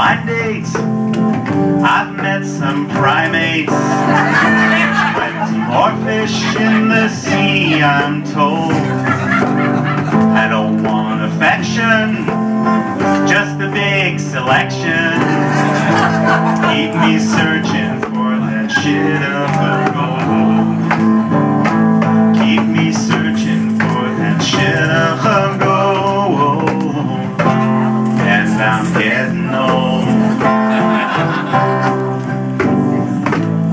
blind date. I've met some primates. Plenty more fish in the sea, I'm told. I don't want affection, just a big selection. Keep me searching for that shit of the gold. Keep me searching for that shit of the gold. And I'm getting old.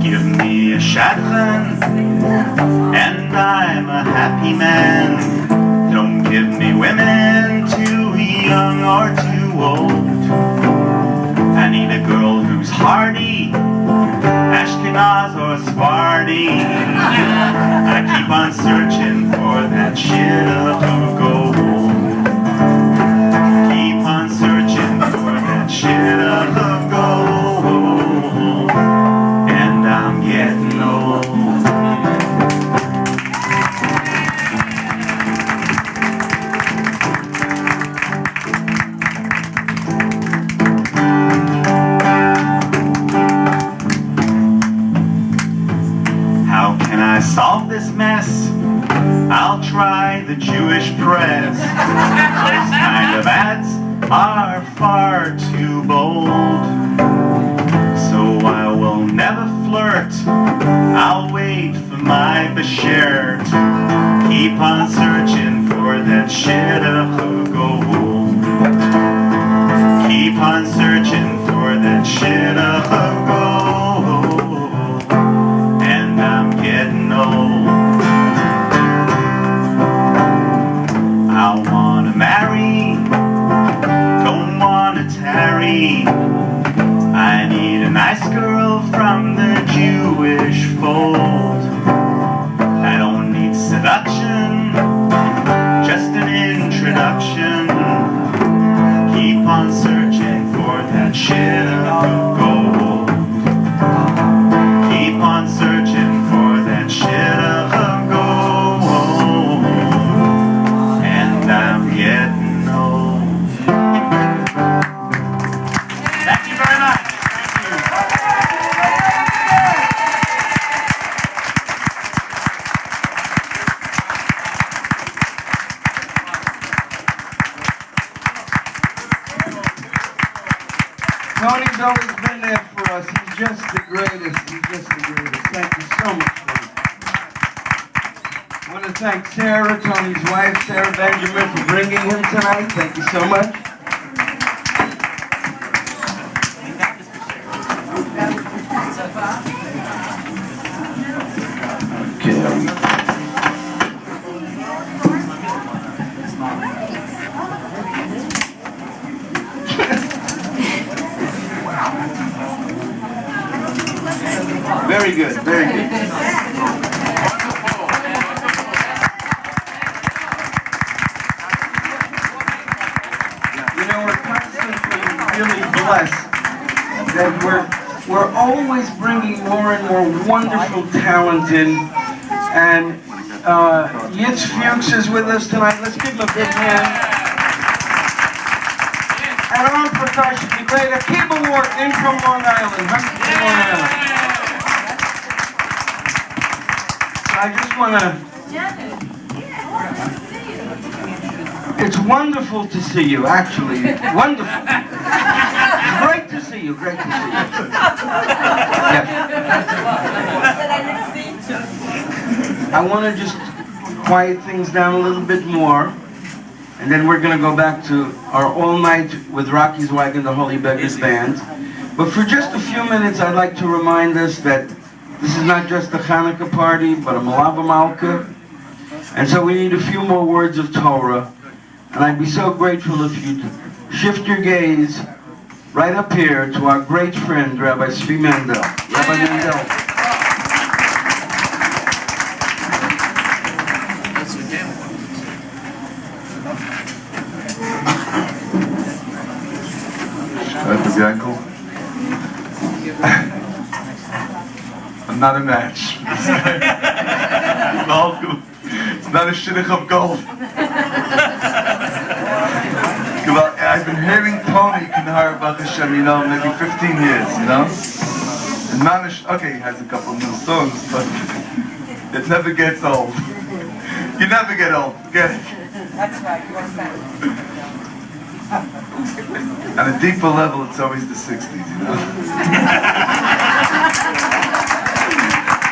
Give me a shotgun, and I'm a happy man. Don't give me women too young or too old. I need a girl who's hardy, Ashkenaz or Sephardi. I keep on searching for that shit of gold. Keep on searching for that shit of gold. And I'm getting old. Solve this mess, I'll try the Jewish press. Those kind of ads are far too bold, so I will never flirt. I'll wait for my beshert. Keep on searching for that shit of gold. Keep on searching for that shit of gold. Getting old. I wanna marry, don't wanna tarry. I need a nice girl from the Jewish fold. I don't need seduction, just an introduction. Keep on searching for that shit of gold. Keep on searching shit of gold, and I'm getting old. Thank you very much. Tony's always been there for us. He's just the greatest. He's just the greatest. Thank you so much. I want to thank Sarah, Tony's wife, Sarah Benjamin, for bringing him tonight. Thank you so much. Very good, very good. That we're always bringing more and more wonderful talent in, and Yitz Fuchs is with us tonight. Let's give him a big hand. And on percussion, the great Akiba Moore in from Long Island. So I just want to. It's wonderful to see you, actually. Wonderful. Great to see you, great to see you. Yeah. I want to just quiet things down a little bit more, and then we're going to go back to our all night with Rocky Zweig and the Holy Beggars Band. But for just a few minutes, I'd like to remind us that this is not just a Hanukkah party, but a Malava Malka. And so we need a few more words of Torah. And I'd be so grateful if you'd shift your gaze right up here to our great friend, Rabbi Tzvi Mandel. Rabbi Mandel. I'm not a match. It's not a shidduch of gold. I've been hearing Tony Carlebach, you know, maybe 15 years, you know? And Mamish, okay, he has a couple new songs, but it never gets old. You never get old, get it? That's right, you're right. On a deeper level, it's always the 60s, you know?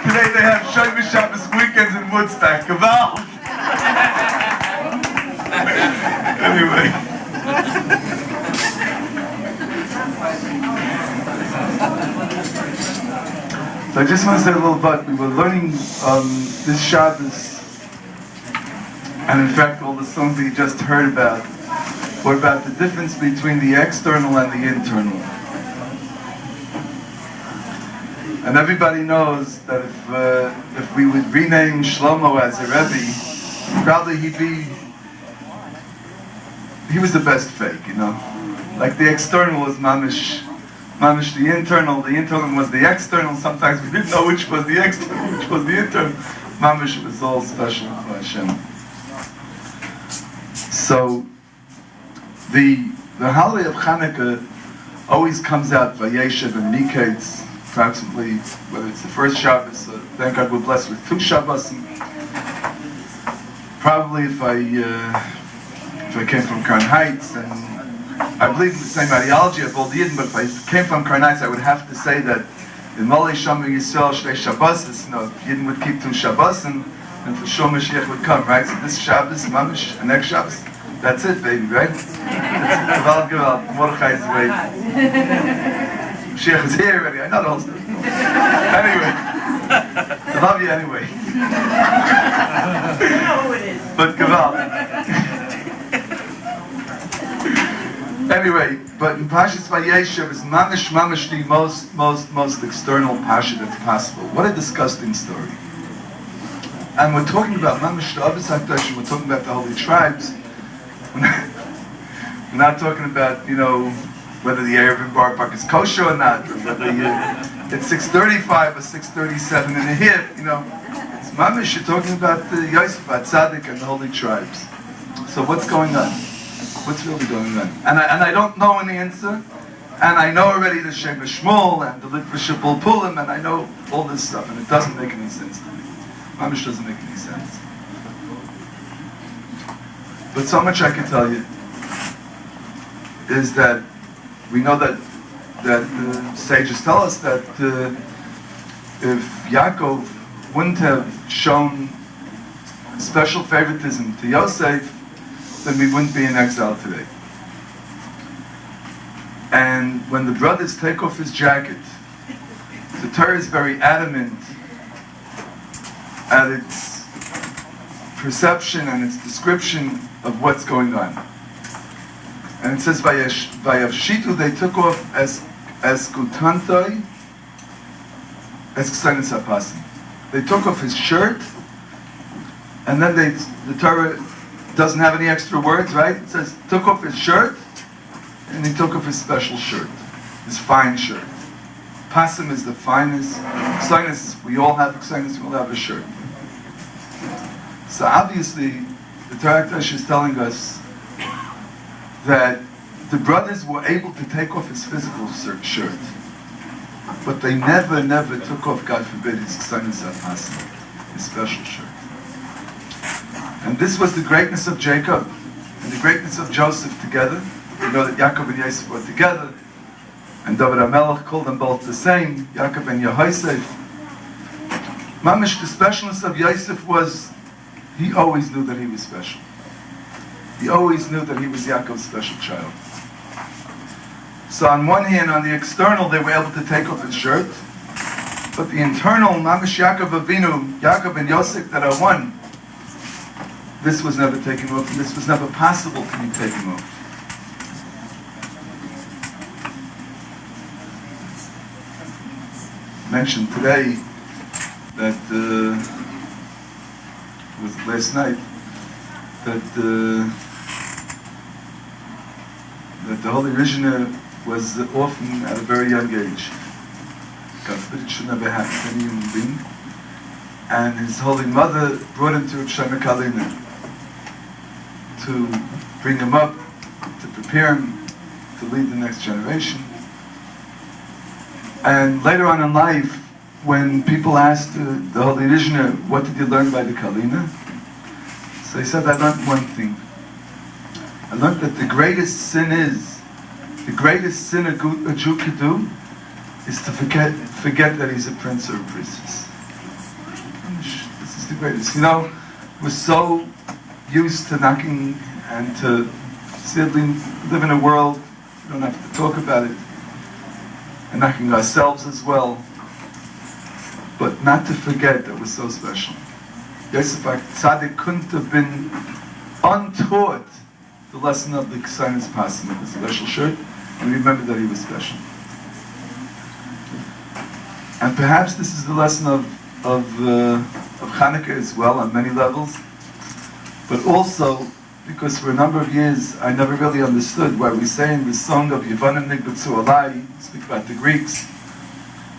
Today they have Shabbos weekends in Woodstock, Kaval! Anyway. So I just want to say a little bit. We were learning this Shabbos, and in fact all the songs that you just heard about were about the difference between the external and the internal. And everybody knows that if we would rename Shlomo as a Rabbi, probably he was the best fake, you know. Like the external was mamish the internal was the external. Sometimes we didn't know which was the external, which was the internal. Mamish was all special for Hashem. So the holiday of Hanukkah always comes out Vayeshev and Miketz, approximately, whether it's the first Shabbos, thank God we're blessed with 2 Shabbos. Probably if I came from Kern Heights, and I believe in the same ideology of old Yidden, but if I came from Kern Heights, I would have to say that in Molei Shomer Yisrael Shnei Shabbos, you know, Yidden would keep 2 Shabbos, and for sure Mashiach would come, right? So this Shabbos, Mamish, and next Shabbos, that's it, baby, right? That's Gewalt, Mordechai is waiting. Mashiach is here already, I know the whole story. Anyway, I love you anyway. But Gewalt. Anyway, but in Pashas Vayeshev is mamish the most external pasha that's possible. What a disgusting story. And we're talking about mamish the Abbas HaKadosh, we're talking about the holy tribes. We're not talking about, you know, whether the Erev in Bar Park is kosher or not, or whether it's 6:35 or 6:37 in a hit, you know. It's mamish, you're talking about the Yosef, Tzaddik, and the holy tribes. So what's going on? What's really going on? And I don't know any answer. And I know already the Shem Shmuel and the Litvish Pulim, and I know all this stuff, and it doesn't make any sense to me. Mamish doesn't make any sense. But so much I can tell you is that we know that the sages tell us that if Yaakov wouldn't have shown special favoritism to Yosef, then we wouldn't be in exile today. And when the brothers take off his jacket, the Torah is very adamant at its perception and its description of what's going on. And it says, Vayavshitu, they took off as kutantoi, as ksanis apasim. They took off his shirt, and then the Torah doesn't have any extra words, right? It says, took off his shirt, and he took off his special shirt, his fine shirt. Pasim is the finest. Ksanis, we all have ksanis, we all have a shirt. So obviously, the Torah is telling us that the brothers were able to take off his physical shirt, but they never took off, God forbid, his ksanis apasim, his special shirt. And this was the greatness of Jacob and the greatness of Joseph together. You know that Yaakov and Yosef were together, and David HaMelech called them both the same, Yaakov and Yehosef. Mamish, the specialness of Yosef was, he always knew that he was special. He always knew that he was Yaakov's special child. So on one hand, on the external, they were able to take off his shirt, but the internal, Mamish Yaakov Avinu, Yaakov and Yosef that are one, this was never taken off, and this was never possible to be taken off. Mentioned today that it was last night that the Holy Rishna was orphaned at a very young age. God forbid it should never happen to any human being. And his Holy Mother brought him to Reb Shlomo Kalina to bring him up, to prepare him to lead the next generation. And later on in life, when people asked the Holy Rishner, what did you learn by the Kalina? So he said, I learned one thing. I learned that the greatest sin a Jew could do is to forget that he's a prince or a princess. This is the greatest. You know, we're so used to knocking and to sadly live in a world, we don't have to talk about it, and knocking ourselves as well, but not to forget that we're so special. Yosef Tzaddik couldn't have been untaught the lesson of the Ksainis Pasim with a special shirt, and remember that he was special. And perhaps this is the lesson of Hanukkah as well on many levels, but also because for a number of years I never really understood why we say in the song of Yevanim Nigbetzu Alai, speak about the Greeks,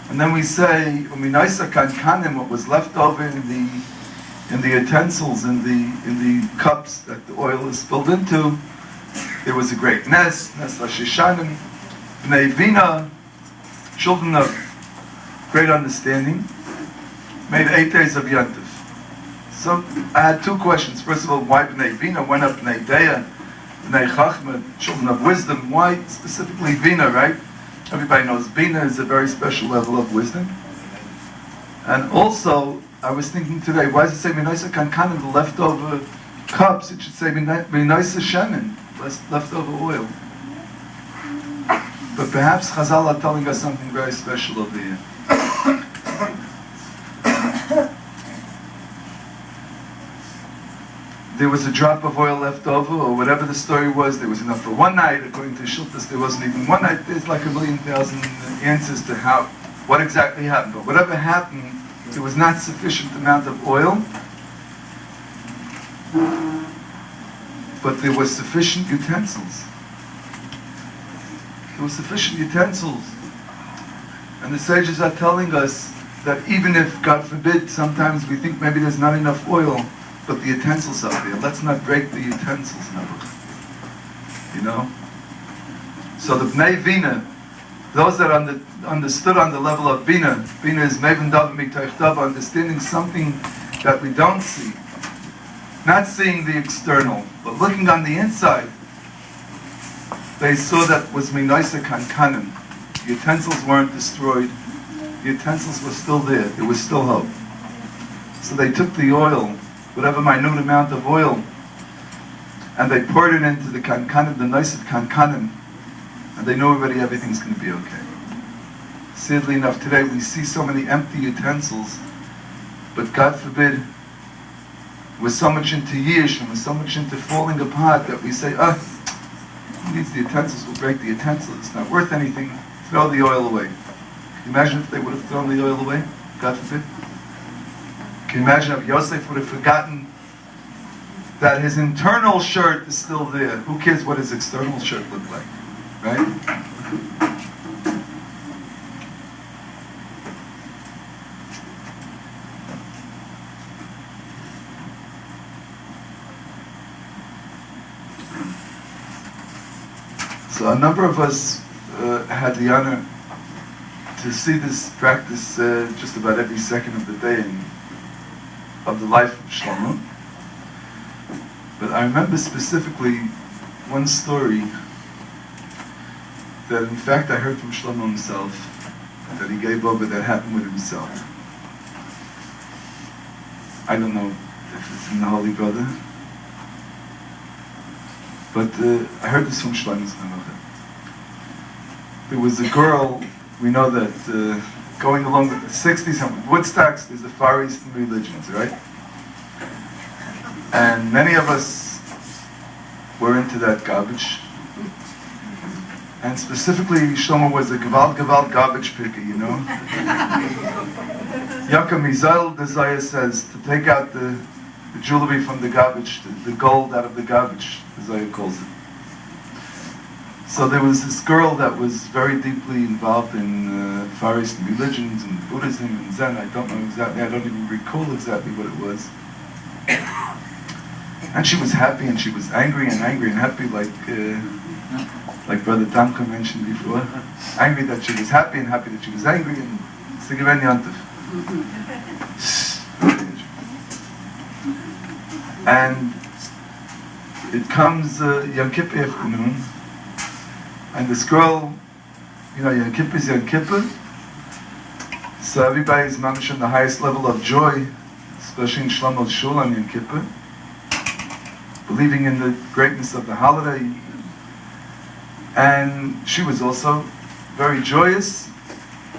and then we say Uminaisa Kankanim, what was left over in the utensils, in the cups that the oil is spilled into, there was a great Nes Lashishanim, Bnei Vina, children of great understanding, made 8 days of Yantif. So I had two questions. First of all, why Bnei Vina? Why not Bnei Deya, Bnei Chachma, children of wisdom? Why specifically Vina, right? Everybody knows Vina is a very special level of wisdom. And also, I was thinking today, why does it say Minaisa Kankanim, the leftover cups? It should say Minaisa Shemin, leftover oil. But perhaps Chazal are telling us something very special over here. There was a drop of oil left over, or whatever the story was, there was enough for one night. According to Shiltas, there wasn't even one night. There's like 1,000,000 answers to what exactly happened. But whatever happened, there was not sufficient amount of oil, but there was sufficient utensils. There was sufficient utensils. And the sages are telling us that even if, God forbid, sometimes we think maybe there's not enough oil, but the utensils are there. Let's not break the utensils, you know? So the Bnei Vina, those that understood on the level of Bina is Meven Dav Mitoich Dav, understanding something that we don't see. Not seeing the external, but looking on the inside. They saw that was Minaisa Kankanim. The utensils weren't destroyed. The utensils were still there. There was still hope. So they took the oil, whatever minute amount of oil, and they poured it into the Kankanim, the Naisat Kankanim, and they knew already everything's going to be okay. Sadly enough, today we see so many empty utensils, but God forbid, we're so much into yish and we're so much into falling apart that we say, who needs the utensils? We'll break the utensils. It's not worth anything. Throw the oil away. Can you imagine if they would have thrown the oil away? God forbid. Can you imagine if Yosef would have forgotten that his internal shirt is still there? Who cares what his external shirt looked like? Right? So a number of us had the honor to see this practice just about every second of the day of the life of Shlomo. But I remember specifically one story that in fact I heard from Shlomo himself, that he gave over, that happened with himself. I don't know if it's in the Holy Brother, but I heard this from Shlomo's Memocha. There was a girl, we know that going along with the 60s, and Woodstocks, there's the Far Eastern religions, right? And many of us were into that garbage. And specifically, Shlomo was a Gewalt garbage picker, you know? Yaakov Mizael Desire says to take out the jewelry from the garbage, the gold out of the garbage, Desire calls it. So there was this girl that was very deeply involved in Far Eastern religions and Buddhism and Zen. I don't know exactly, I don't even recall exactly what it was. And she was happy and she was angry and happy, like like Brother Tamka mentioned before. Angry that she was happy and happy that she was angry, and Sigaven Yantif. And it comes Yom Kippur afternoon, and this girl, Yom Kippur is Yom Kippur, so everybody's mamish on the highest level of joy, especially in Shlomo's Shul on Yom Kippur, believing in the greatness of the holiday. And she was also very joyous,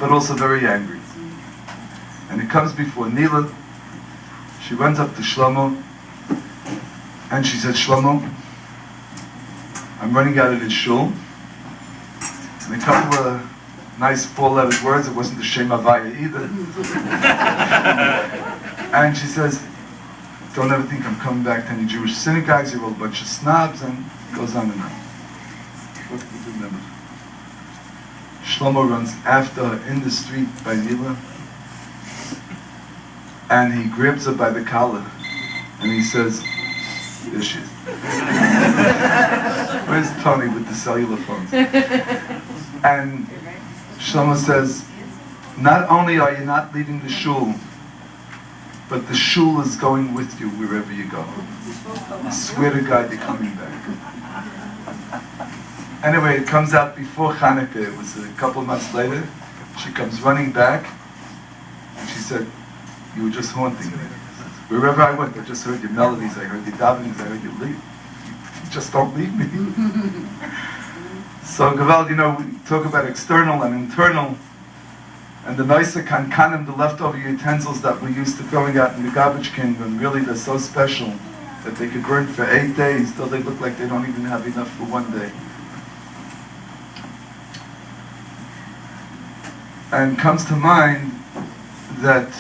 but also very angry. And it comes before Nila. She runs up to Shlomo, and she said, Shlomo, I'm running out of this shul. And a couple of nice four-lettered words. It wasn't the Shem Havaya either. And she says, don't ever think I'm coming back to any Jewish synagogues. You're all a bunch of snobs, and it goes on and on. What do you remember? Shlomo runs after her in the street by Nila, and he grabs her by the collar, and he says, there she is. Where's Tony with the cellular phones? And Shlomo says, not only are you not leaving the shul, but the shul is going with you wherever you go. I swear to God, you're coming back. Anyway, it comes out before Hanukkah. It was a couple of months later. She comes running back, and she said, you were just haunting me. Wherever I went, I just heard your melodies, I heard your davenings, I heard your leave. You just don't leave me. So, Gavald, we talk about external and internal, and the nicer kankanim, the leftover utensils that we used to throwing out in the garbage can, when really they're so special that they could burn for 8 days till they look like they don't even have enough for 1 day. And comes to mind that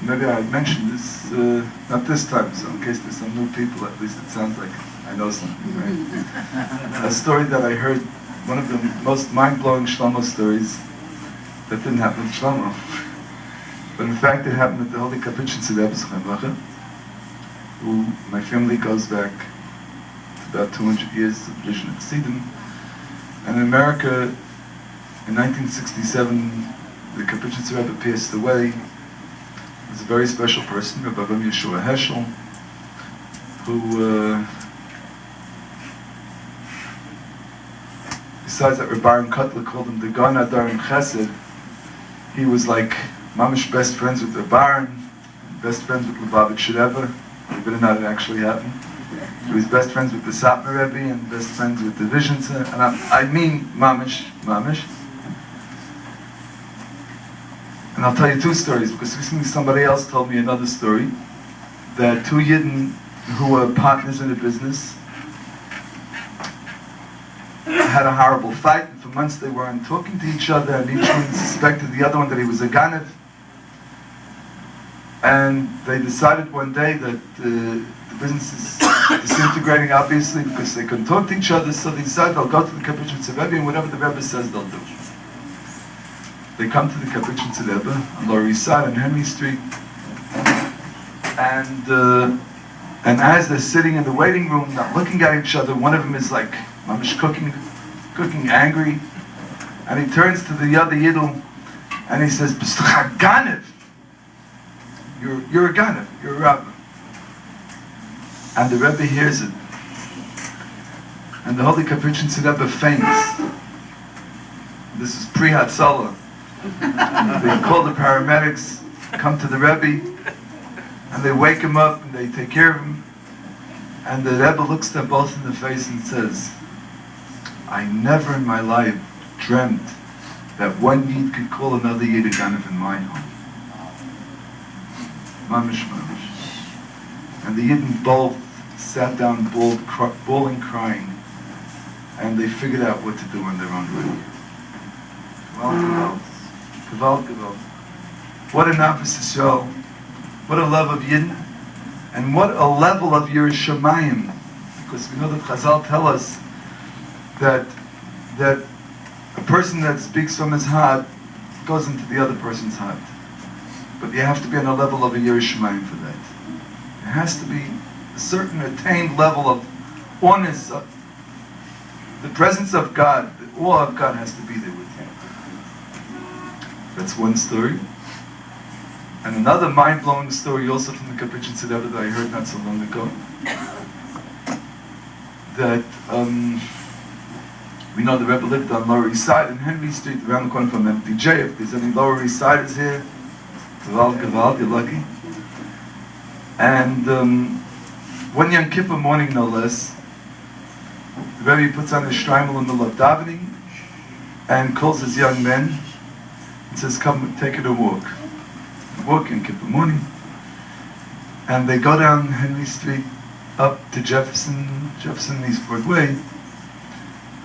maybe I mentioned this, not this time, so in case there's some new people, at least it sounds like I know something, right? A story that I heard, one of the most mind-blowing Shlomo stories that didn't happen with Shlomo. But in fact, it happened at the Holy Capuchin Tzvi, who my family goes back to about 200 years of Vision of Chassidim. And in America, in 1967, the Capuchin Tzvi passed away. He was a very special person, Rabbi Yeshua Heschel, who, besides that Rabbi Kotler called him the Gan Adar in Chesed, he was like mamish best friends with Rabbi, best friends with Lubavitch Shireva. Believe it or not, it actually happened. He was best friends with the Satmar Rebbe and best friends with the Vision Center, and I mean mamish. And I'll tell you two stories, because recently somebody else told me another story, that two Yidden who were partners in a business had a horrible fight, and for months they weren't talking to each other, and each one suspected the other one that he was a Ganev. And they decided one day that the business is disintegrating, obviously, because they couldn't talk to each other, so they decided they'll go to the Capuchin Rebbe, and whatever the Rebbe says, they'll do. They come to the Capuchin Rebbe on Lower East Side on Henry Street, and as they're sitting in the waiting room, not looking at each other, one of them is like, mamish cooking angry, and he turns to the other Yidl, and he says, "B'stucha Ganev, you're a Ganev, you're a Rabbi." And the Rebbe hears it, and the Holy Capuchin Rebbe faints. This is pre-Hatzalah. They call the paramedics, come to the Rebbe, and they wake him up and they take care of him. And the Rebbe looks them both in the face and says, I never in my life dreamt that one Yid could call another Yid a Ganev in my home. Mamish. And the Yidden both sat down bawling, crying, and they figured out what to do on their own way. Gewalt. What an emphasis, y'all. What a love of Yidden, and what a level of Yerushalayim. Because we know that Chazal tell us that a person that speaks from his heart goes into the other person's heart. But you have to be on a level of a Yerushalayim for that. There has to be a certain attained level of honest, the presence of God, the awe of God has to be there with you. That's one story. And another mind-blowing story also from the Capuchin Tzedekah that I heard not so long ago. That we know the Rebbe lived on Lower East Side in Henry Street, around the corner from MPJ. If there's any Lower East Siders here, Gavald, you're lucky. And one Yom Kippur morning, no less, the Rebbe puts on his shtreimel in the middle of davening and calls his young men and says, "Come, take it a walk." Walk Yom Kippur morning. And they go down Henry Street up to Jefferson Eastport Way.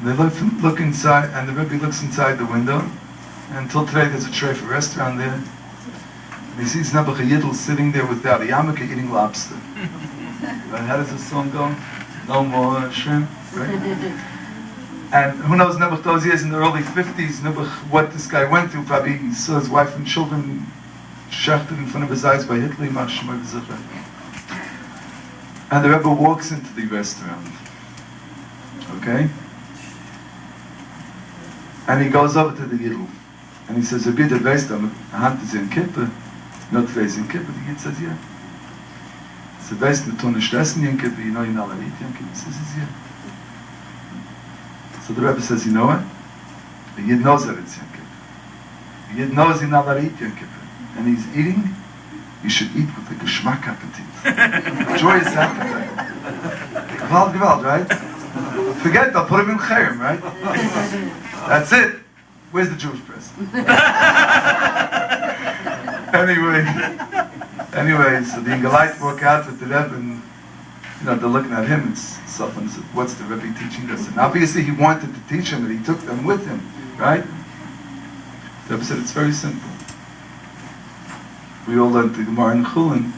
They look inside, and the Rebbe looks inside the window. And until today, there's a tray for restaurant there. And he sees Nebuch Yidl sitting there without a yarmulke eating lobster. Right? How does the song go? No more shrimp, right? And who knows Nebuch those years in the early 50s, Nebuch, what this guy went through, probably he saw his wife and children shechted in front of his eyes by Hitler, and the Rebbe walks into the restaurant. Okay? And he goes over to the Yidl. And he says, "Rabbi, the best of a hand is in Kippur. Not today's in Kippur." The Yid says, "Yeah." He says, "Best, not tun essen in Kippur, you know, you're not allowed to eat in Kippur." He says, "Yeah." So the Rebbe says, "You know what? The Yid knows that it's Yom Kippur. The Yid knows he's not allowed to eat Yom Kippur. And he's eating, you should eat with a geschmack appetit." Joyous appetite. Gewalt, right? Forget, I'll put him in chayim, right? That's it. Where's the Jewish press? Anyway, so the Ingalite walk out with the Rebbe, and they're looking at him. It's someone said, "What's the Rebbe teaching us?" And obviously he wanted to teach him, and he took them with him, right? The Rebbe said, "It's very simple. We all learned the Gemara in Chulin.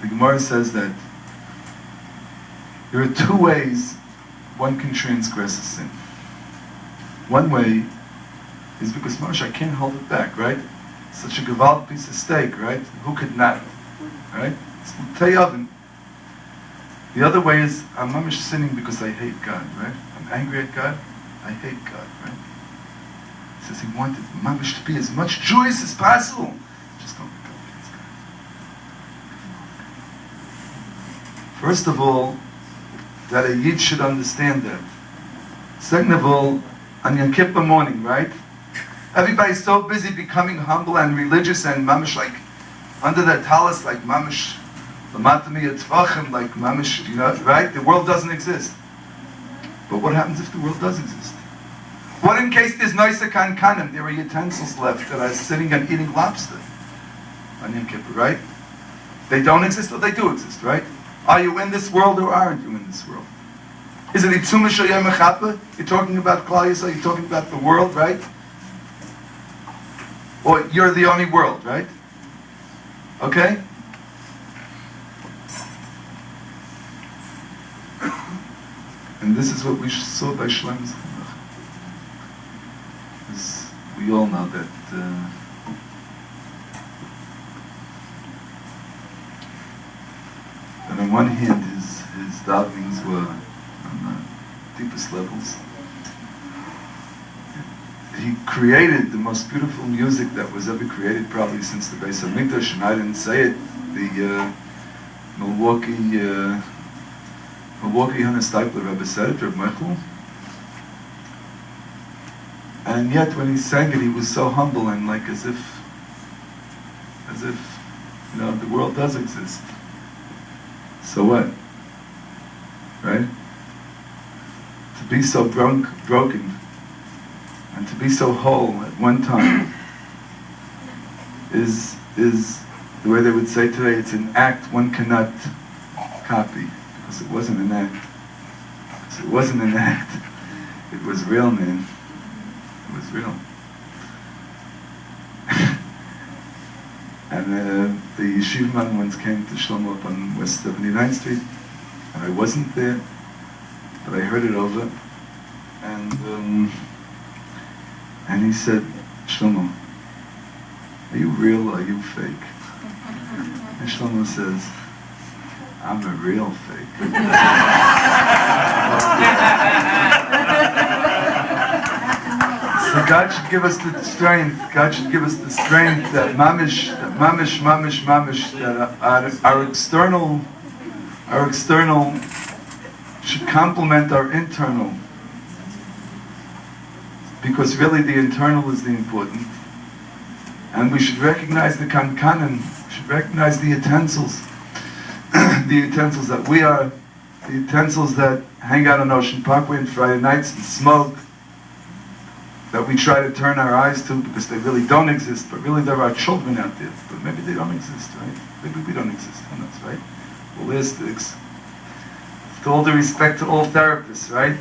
The Gemara says that there are two ways one can transgress a sin. One way is because, Moshe, I can't hold it back, right? It's such a gewalt piece of steak, right? Who could not, right? It's oven. The other way is, I'm mamish sinning because I hate God, right? I'm angry at God, I hate God, right? He says he wanted mamish to be as much joyous as possible. Just don't go against God. First of all, that a Yid should understand that. Second of all, on Yom Kippur morning, right? Everybody's so busy becoming humble and religious and mamish, like under their talis, like mamish, l'matami yatvachim, like mamish, right? The world doesn't exist. But what happens if the world does exist? What in case there's noisa kankanim? There are utensils left that are sitting and eating lobster on Yom Kippur, right? They don't exist or they do exist, right? Are you in this world or aren't you in this world? Is it Itzuma Shoyem Mechapa? You're talking about Klal Yisrael, you're talking about the world, right? Or you're the only world, right? Okay? And this is what we saw by Shlomo Zalman. We all know that and on one hand his davenings were on the deepest levels. He created the most beautiful music that was ever created probably since the Beis HaMikdash, and I didn't say it. The Milwaukee Hannah Stipler Rebbe said it, Reb Michael. And yet when he sang it, he was so humble and like as if the world does exist. So what? Right? To be so broken and to be so whole at one time is the way they would say today, it's an act one cannot copy, because it wasn't an act. Because it wasn't an act. It was real, man. It was real. And the yeshiva man once came to Shlomo up on West 79th Street, and I wasn't there, but I heard it over, and he said, "Shlomo, are you real or are you fake?" And Shlomo says, I'm a real fake. So God should give us the strength. God should give us the strength that mamish, that our external should complement our internal. Because really the internal is the important. And we should recognize the kankanim, should recognize the utensils. The utensils that we are, the utensils that hang out on Ocean Parkway on Friday nights and smoke, that we try to turn our eyes to because they really don't exist, but really there are children out there, but maybe they don't exist, right? Maybe we don't exist, who knows, right? Well, there's with all due respect to all therapists, right?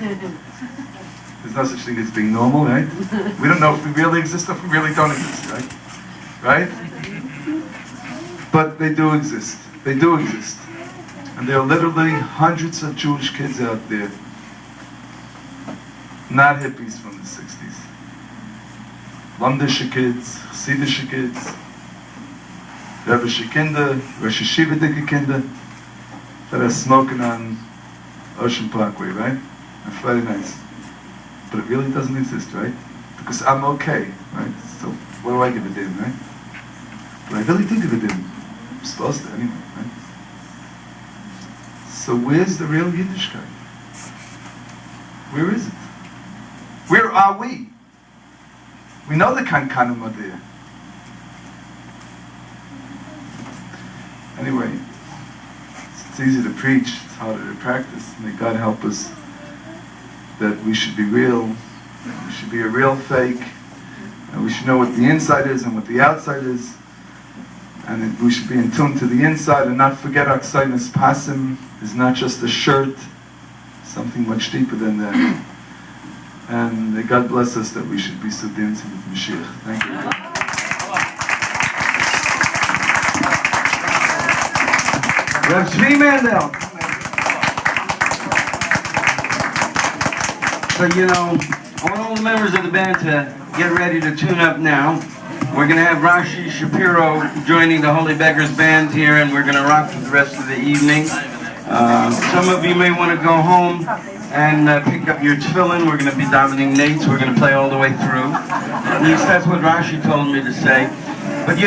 There's no such thing as being normal, right? We don't know if we really exist or if we really don't exist, right? Right? But they do exist. They do exist. And there are literally hundreds of Jewish kids out there, not hippies from the 60s. Londische kids, Chassidische kids, Rebbeische Kinder, Rosh Yeshiva dicke Kinder, that are smoking on Ocean Parkway, right? On Friday nights. But it really doesn't exist, right? Because I'm okay, right? So what do I give a damn, right? But I really do give a damn. I'm supposed to anyway, right? So where's the real Yiddishkeit? Where is it? Where are we? We know the kankanim are there. Anyway, it's easy to preach, it's harder to practice. May God help us that we should be real, we should be a real fake, and we should know what the inside is and what the outside is, and that we should be in tune to the inside and not forget our ksainas pasim is not just a shirt, something much deeper than that. And may God bless us that we should be so dancing with Mashiach. Thank you. Rabbi Tzvi Mandel. So I want all the members of the band to get ready to tune up now. We're going to have Rashi Shapiro joining the Holy Beggars Band here, and we're going to rock for the rest of the evening. Some of you may want to go home and pick up your tefillin. We're going to be davening nates. We're going to play all the way through. At least that's what Rashi told me to say. But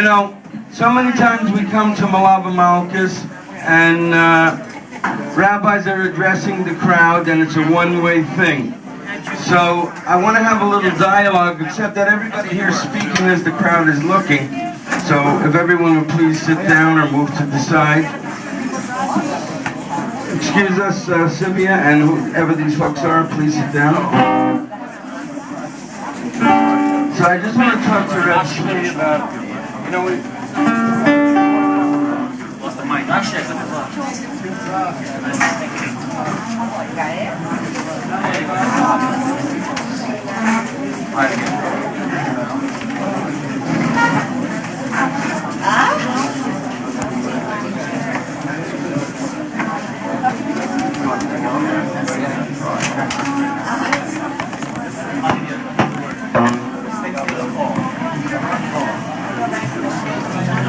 so many times we come to Malava Malkus and rabbis are addressing the crowd and it's a one-way thing. So I want to have a little dialogue, except that everybody here is speaking as the crowd is looking. So if everyone would please sit down or move to the side. Excuse us, Sylvia, and whoever these folks are, please sit down. So I just want to talk to Rabbi Tzvi about, Lost the mic. Rashi has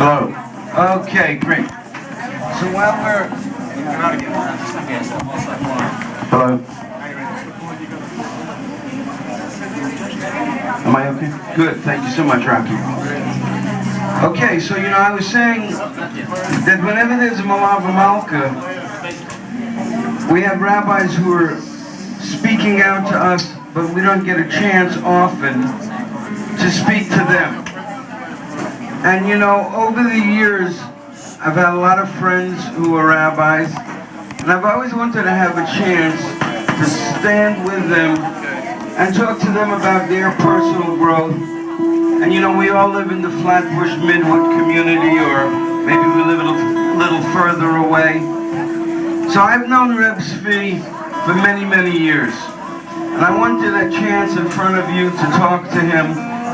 Hello. Okay, great. So while we're... Hello. Am I okay? Good, thank you so much, Rocky. Okay, so I was saying that whenever there's a Malava Malka, we have rabbis who are speaking out to us, but we don't get a chance often to speak to them. And over the years, I've had a lot of friends who are rabbis, and I've always wanted to have a chance to stand with them and talk to them about their personal growth. And we all live in the Flatbush Midwood community, or maybe we live a little further away. So I've known Reb Tzvi for many, many years. And I wanted a chance in front of you to talk to him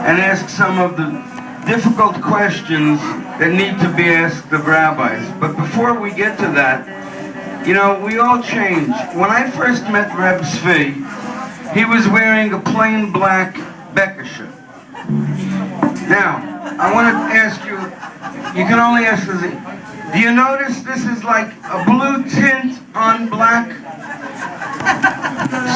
and ask some of the difficult questions that need to be asked of rabbis. But before we get to that, we all change. When I first met Reb Tzvi, he was wearing a plain black bekasha. Now, I want to ask you, you can only ask Do you notice this is like a blue tint on black?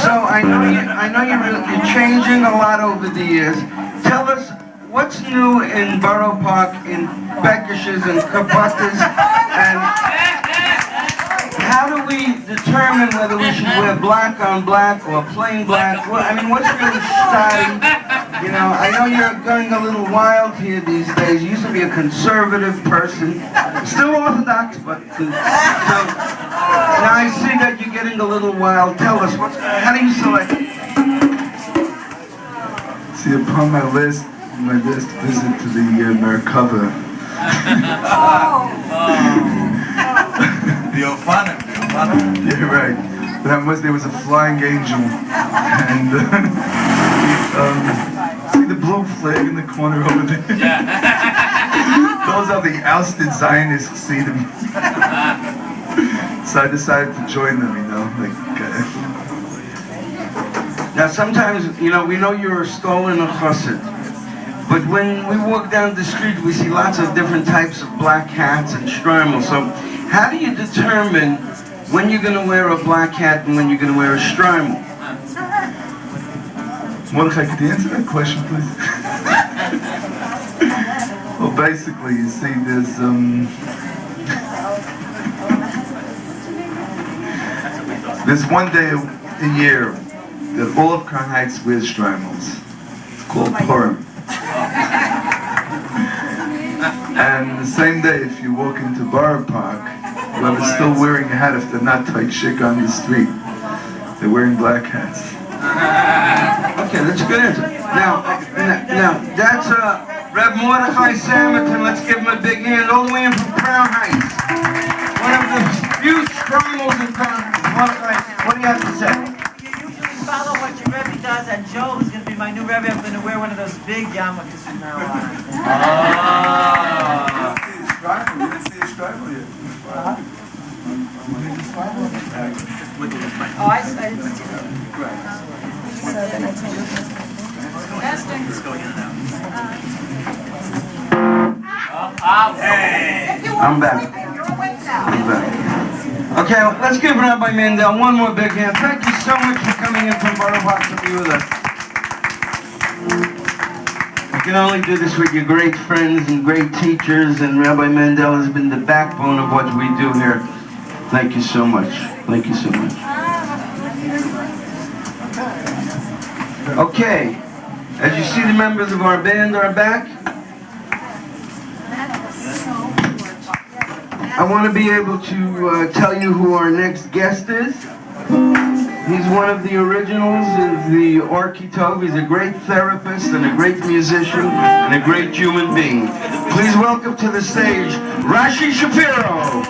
So I know you're changing a lot over the years. Tell us what's new in Borough Park, in Bekishes and Kapatas, and how do we determine whether we should wear black on black or plain black? Well, I mean, what's really styling? You know, I know you're going a little wild here these days. You used to be a conservative person, still Orthodox, but so now I see that you're getting a little wild. Tell us, how do you select? See, upon my last visit to the Merkava, The Ophanim. yeah, right. There was a flying angel, and see the blue flag in the corner over there? Those are the ousted Zionists, see them. So I decided to join them, you know, like. Now sometimes, you know, we know you're a stolen a chassid, but when we walk down the street, we see lots of different types of black hats and shtreimel. So how do you determine when you're going to wear a black hat and when you're going to wear a shtreimel? Mordechai, could you answer that question, please? Well, basically, you see, there's one day a year that all of Crown Heights wears shtreimels. It's called Purim. And the same day, if you walk into Borough Park, whoever's still wearing a hat, if they're not tight chick on the street, they're wearing black hats. Okay, that's a good answer. Now that's Reb Mordechai Samerton. Let's give him a big hand, all the way in from Crown Heights. One of the few shtreimels in Crown Heights. Mordechai, what do you have to say? You usually follow what your Rebbe does, and Joe, who's going to be my new Rebbe, I'm going to wear one of those big yarmulkes from now on. We didn't see a shtreimel yet. Oh, I didn't see that. I'm back. Okay, let's give Rabbi Mandel one more big hand. Thank you so much for coming in from Borough Park to be with us. You can only do this with your great friends and great teachers, and Rabbi Mandel has been the backbone of what we do here. Thank you so much. Thank you so much. Okay, as you see, the members of our band are back. I want to be able to tell you who our next guest is. He's one of the originals of the Orki Tov. He's a great therapist and a great musician and a great human being. Please welcome to the stage, Rashi Shapiro.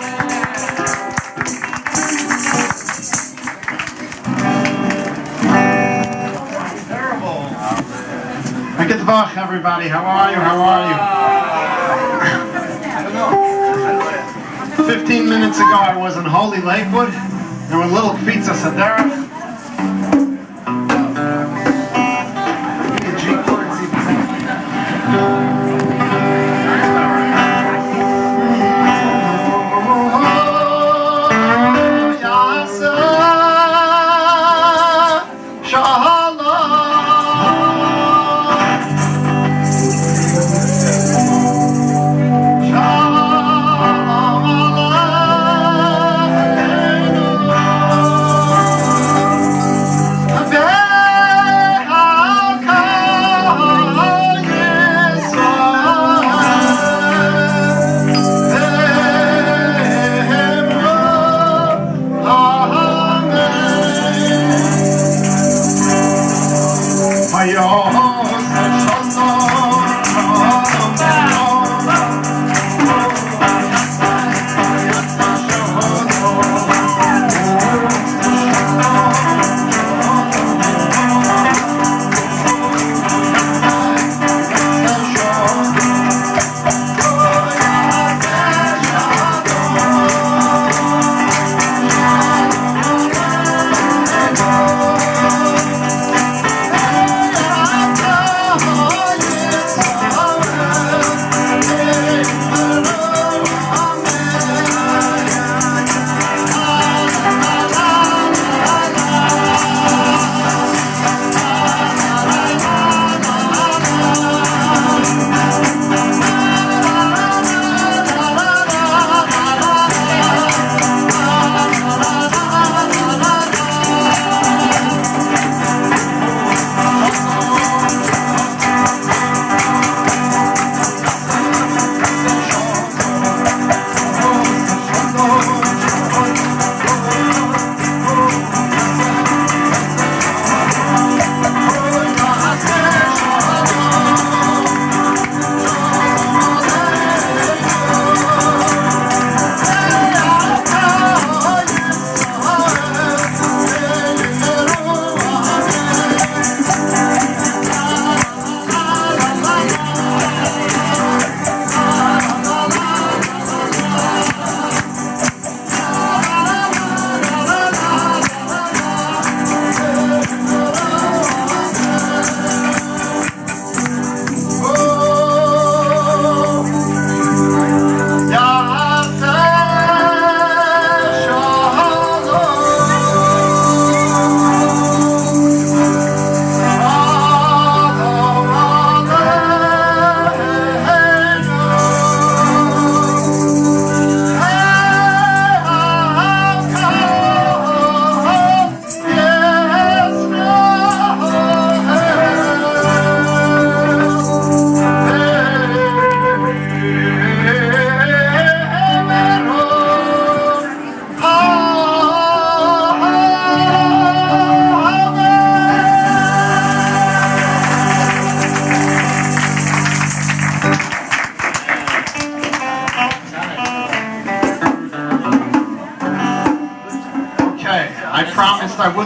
Good Vach, everybody. How are you? How are you? 15 minutes ago, I was in Holy Lakewood. There were little pizza Sadera.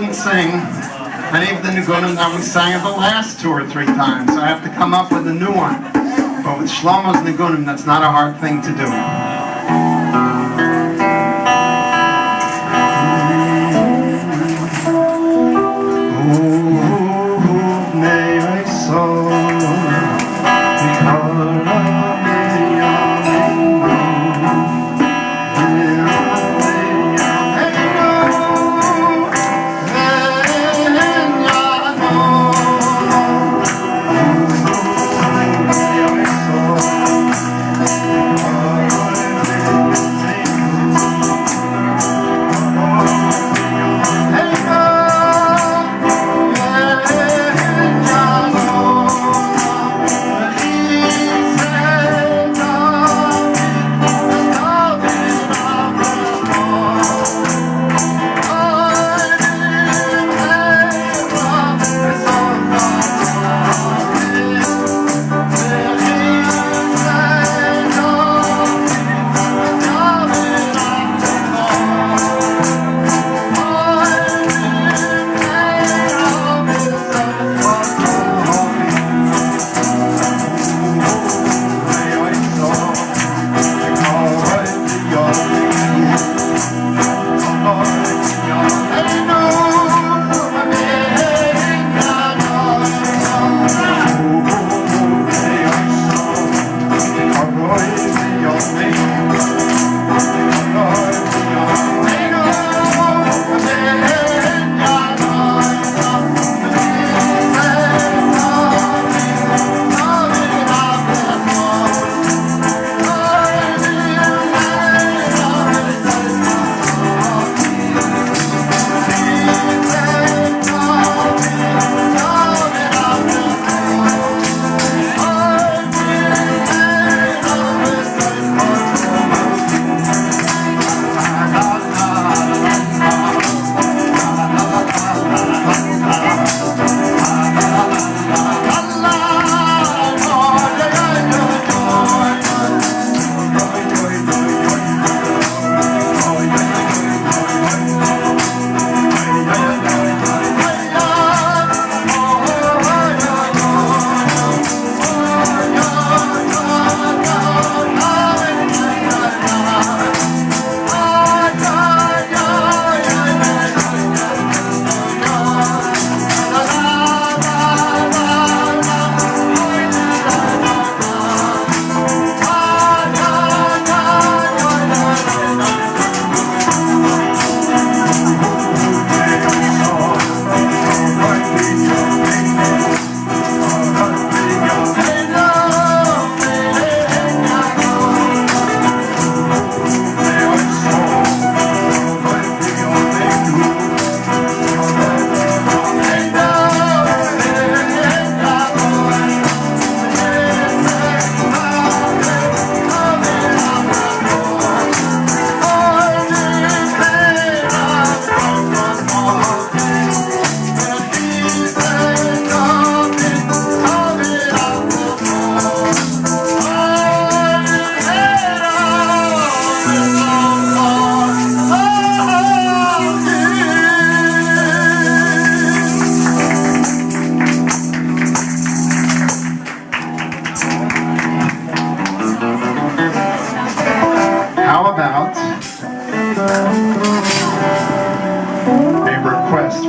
couldn't sing any of the Nigunim that we sang at the last 2 or 3 times. So I have to come up with a new one. But with Shlomo's Nigunim, that's not a hard thing to do.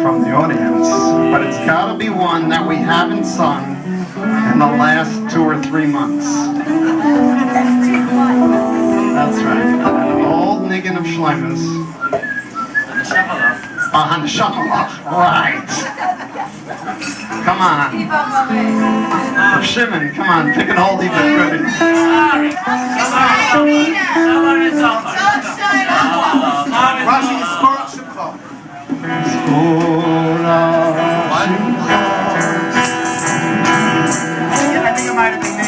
From the audience, but it's got to be one that we haven't sung in the last 2 or 3 months. That's right. An old niggin of Shleimus. Shamalach. Right. Come on. Shimon, come on, pick an oldie but goodie. Rashi is Skora Shimcha. I think it might have been me.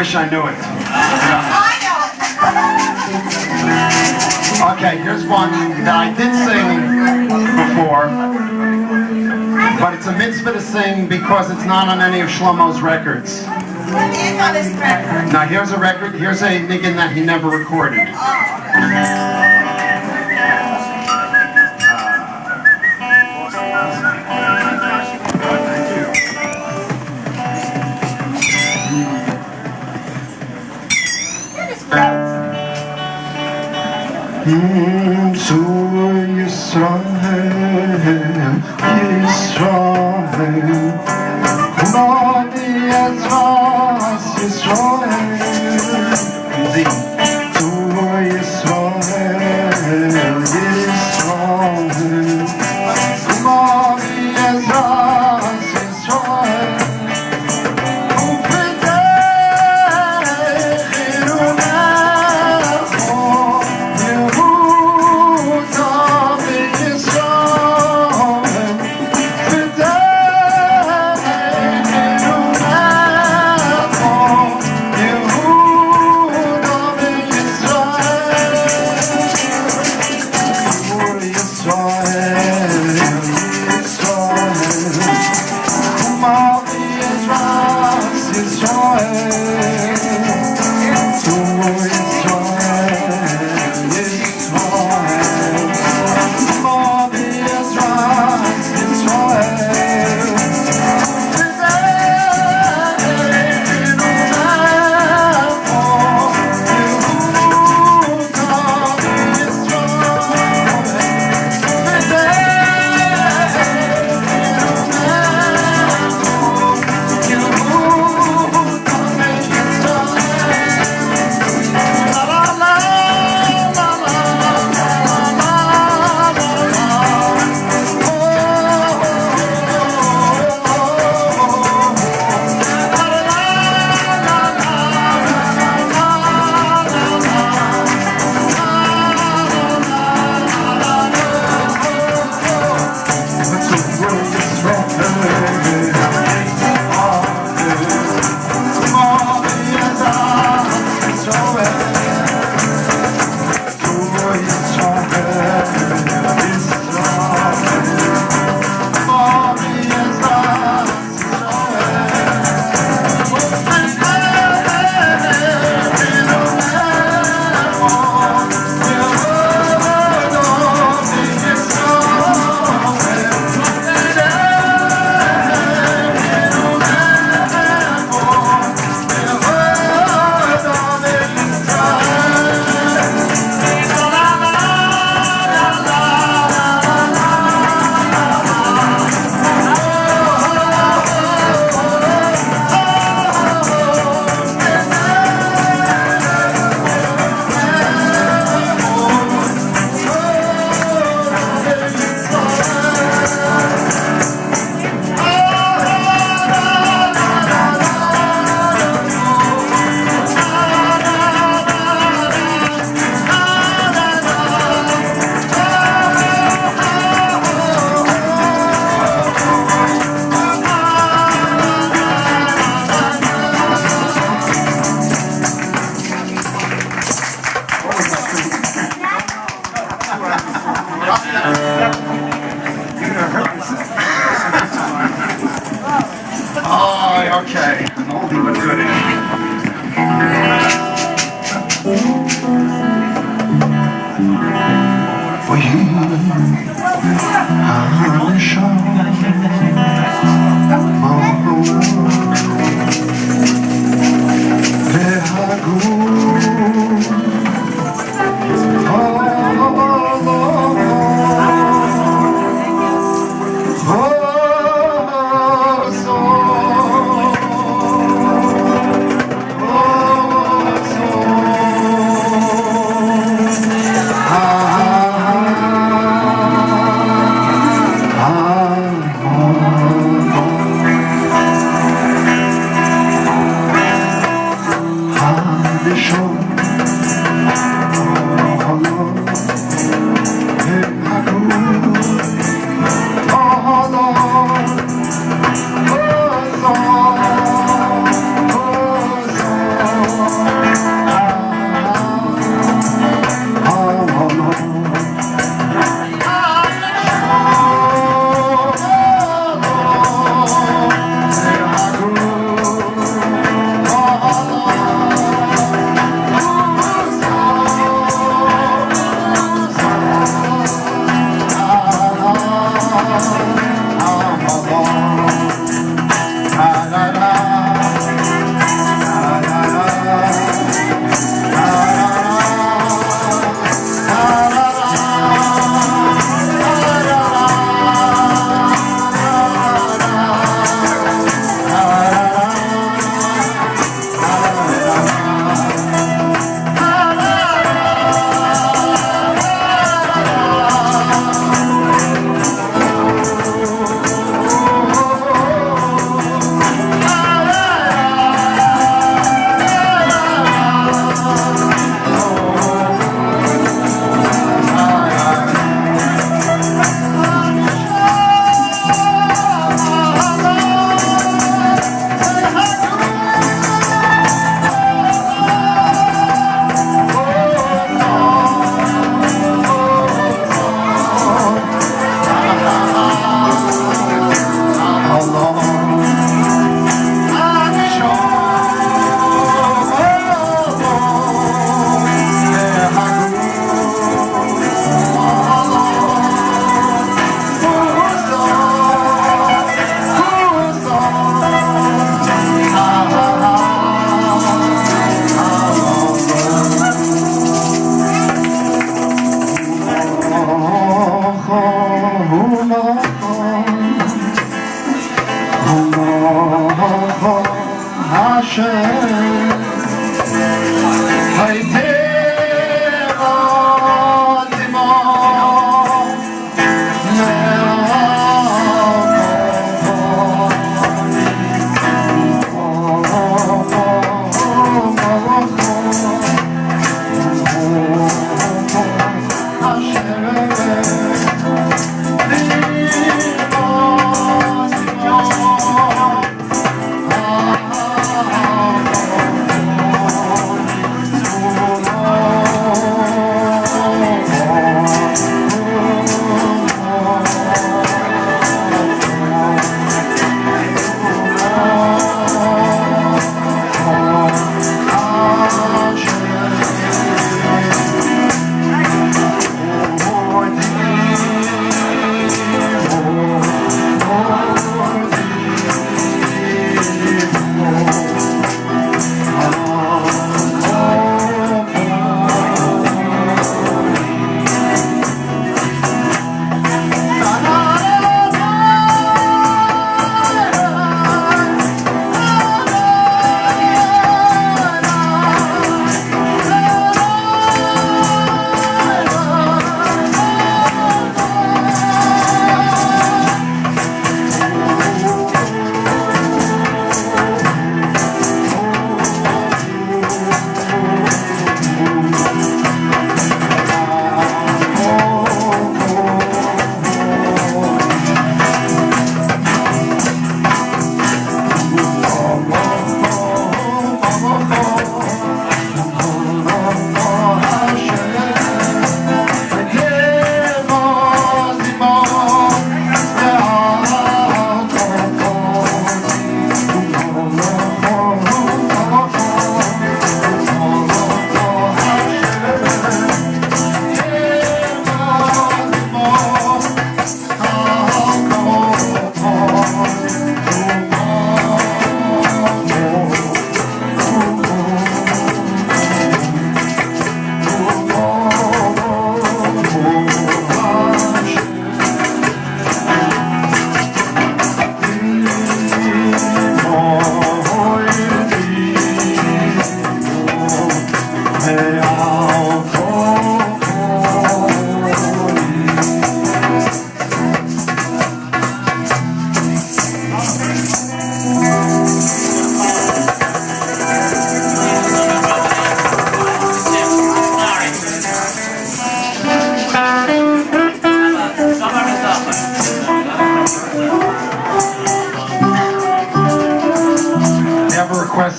wish I knew it. Okay, here's one that I did sing before, but it's a mitzvah to sing because it's not on any of Shlomo's records. What is on this record? Now here's a record, here's a niggin that he never recorded. To Yisrael, Yisrael, Modi Ezras Yisrael, to Yisrael, Yisrael, Modi Ezras Yisrael. Oh, okay. An oldie but good.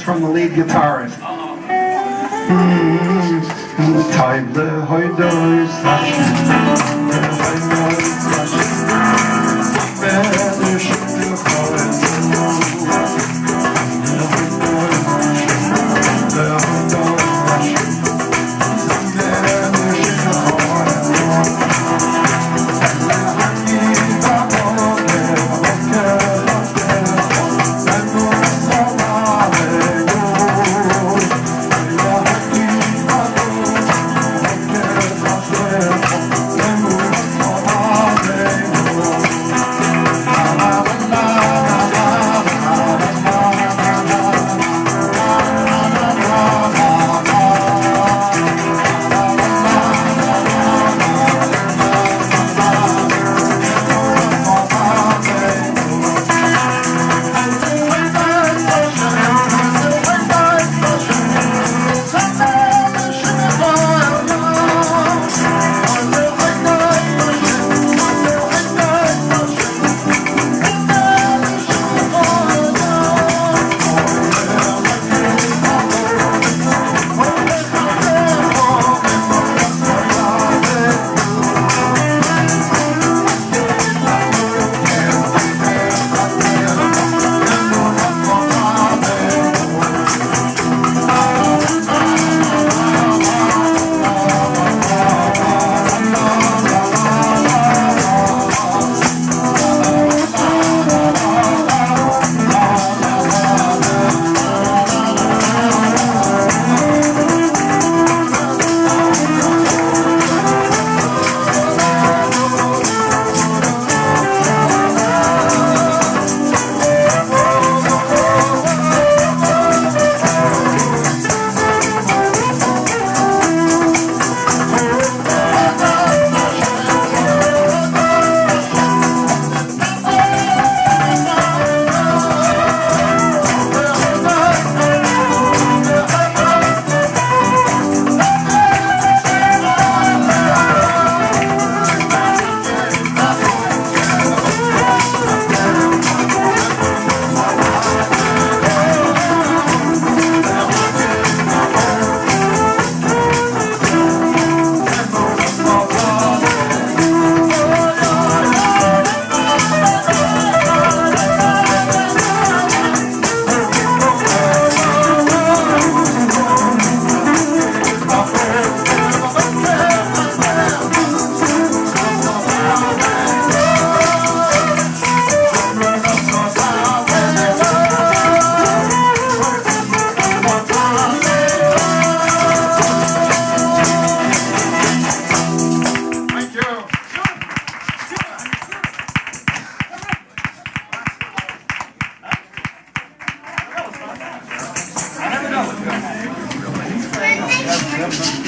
from the lead guitarist. Time the hoiders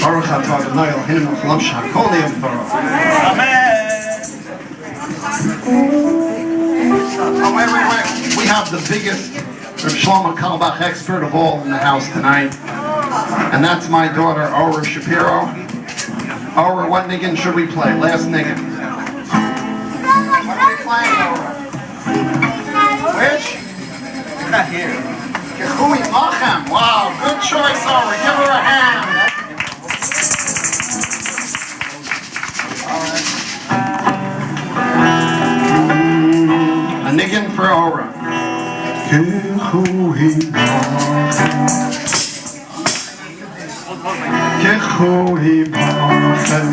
Baruch atah Adonai Eloheinu melech haolam shehakol nהיה b'dvaro. Oh, wait. We have the biggest Carlebach expert of all in the house tonight. And that's my daughter, Ora Shapiro. Ora, what niggin should we play? Last niggin. What are we playing, Ora? Which? Not here. Yehui Machem. Wow, good choice, Ora. Give her a hand. A niggin for Ora. Yehui Machem. Yehui Machem.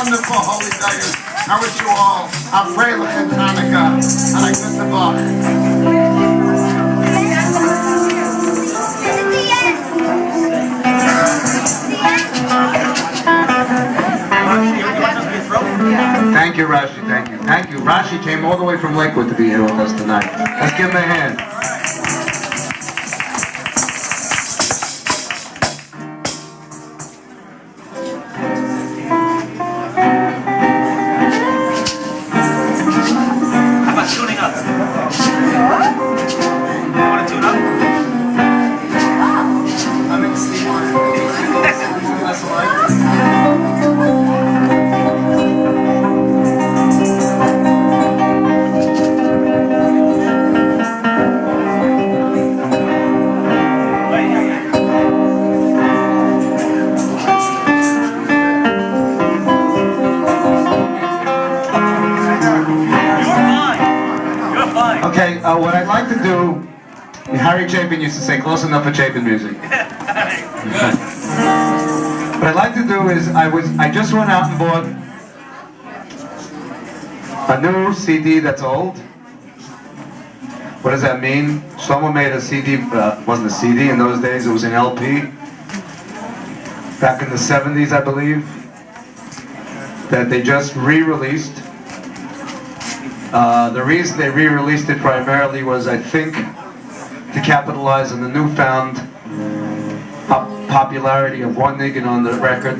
wonderful holy beggars. I wish you all a freilich and Hanukkah and a good Bach. Thank you, Rashi. Thank you. Thank you. Rashi came all the way from Lakewood to be here with us tonight. Let's give him a hand. How about tuning up? You want to tune up? I'm in the sleep on. That's all right. Okay, what I'd like to do, Harry Chapin used to say, close enough for Chapin music. What I'd like to do is, I just went out and bought a new CD that's old. What does that mean? Shlomo made a CD, wasn't a CD in those days, it was an LP. Back in the 70s, I believe, that they just re-released. The reason they re-released it primarily was, I think, to capitalize on the newfound popularity of one niggin on the record.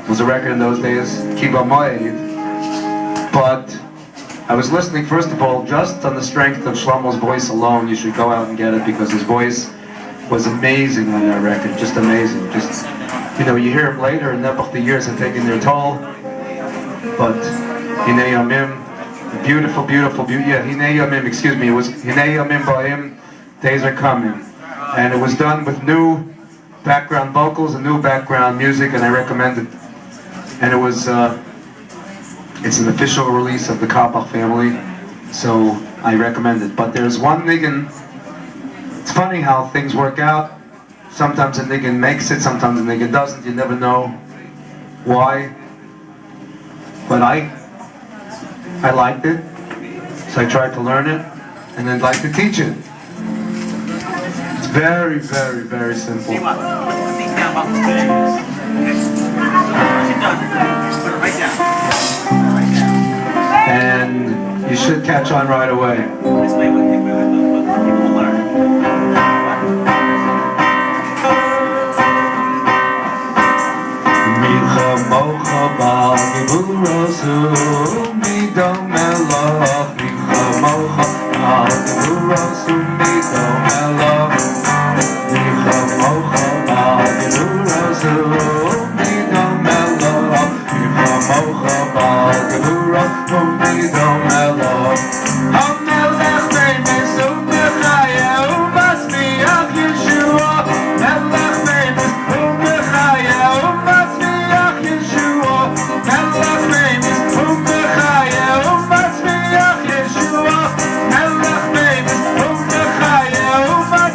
Was a record in those days, Kiba Moed. But I was listening, first of all, just on the strength of Shlomo's voice alone. You should go out and get it because his voice was amazing on that record, just amazing. Just, you know, you hear him later, and the years have taken their toll. But Hinei Yamim. Beautiful, yeah, Hinei Yamim, excuse me, it was Hinei Yamim Ba'im, days are coming. And it was done with new background vocals and new background music, and I recommend it. And it was, it's an official release of the Carlebach family, so I recommend it. But there's one niggin, it's funny how things work out. Sometimes a niggin makes it, sometimes a niggin doesn't, you never know why. But I liked it, so I tried to learn it, and I'd like to teach it. It's very, very, very simple. See what? Put the things down about the videos. Once you're done, put it right down. And you should catch on right away. This way we people will learn. Midom Melach, Michamocha, Al Gevuros, Midom Melach, Michamocha, Al Gevuros, Midom Melach, Michamocha, Al Gevuros, Midom Melach. HaMelech Memes, Umechaya, Umatzmiach Yeshua, Melech Memes, Umechaya, Umatzmiach Yeshua, Melech Memes, Umechaya, Umatzmiach Yeshua, Melech Memes, Umechaya, Umatzmiach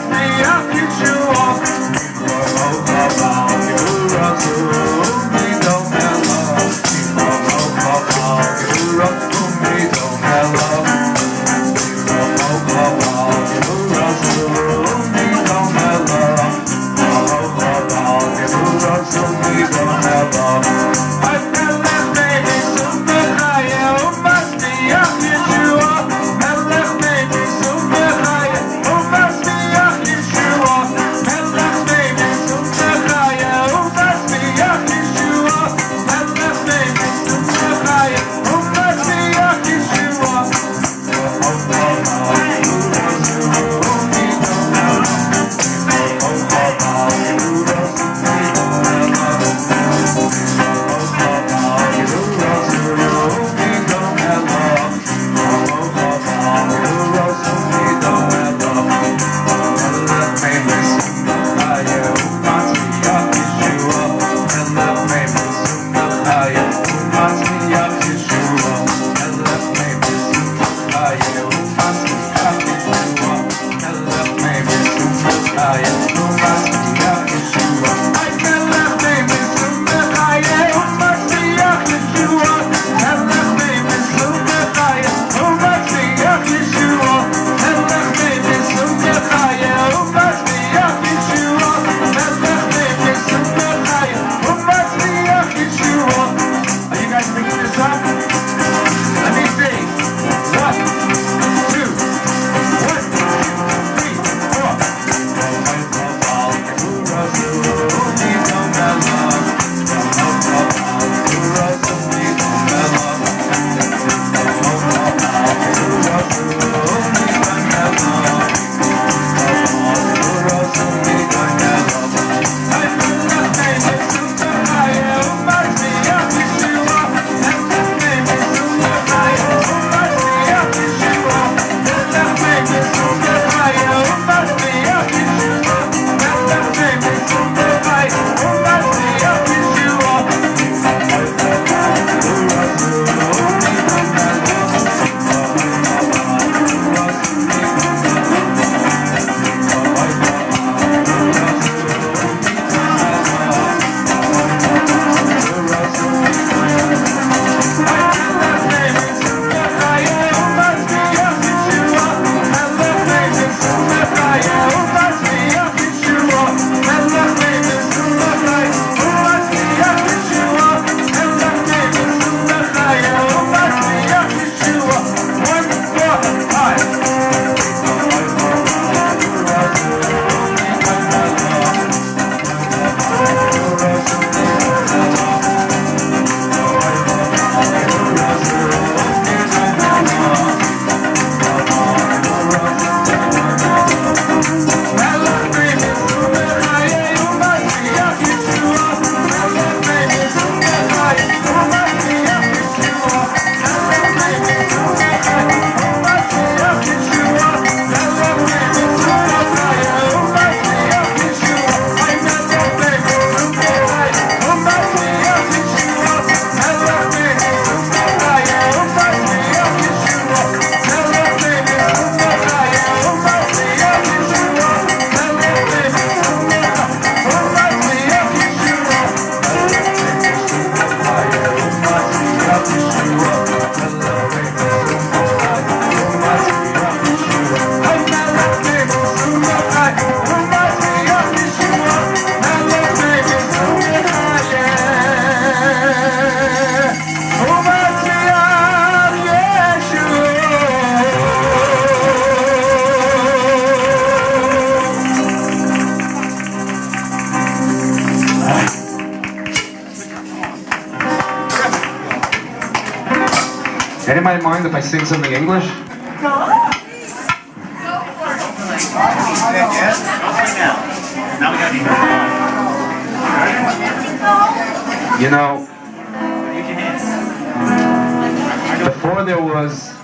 Anybody mind if I sing something English? Yes? Okay, now we got to You know, use your hands. before there was...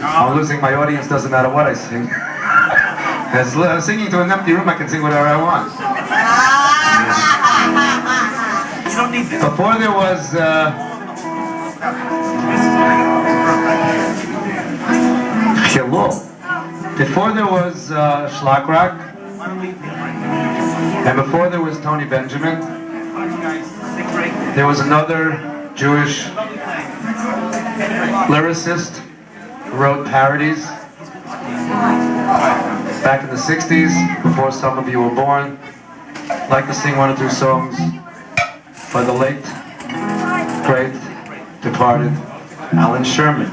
I'm losing my audience, doesn't matter what I sing. As singing to an empty room, I can sing whatever I want. You don't need this. Before there was... Before there was Schlagrak, and before there was Tony Benjamin, there was another Jewish lyricist who wrote parodies back in the 60s, before some of you were born. I'd like to sing one or two songs by the late, great, departed Alan Sherman.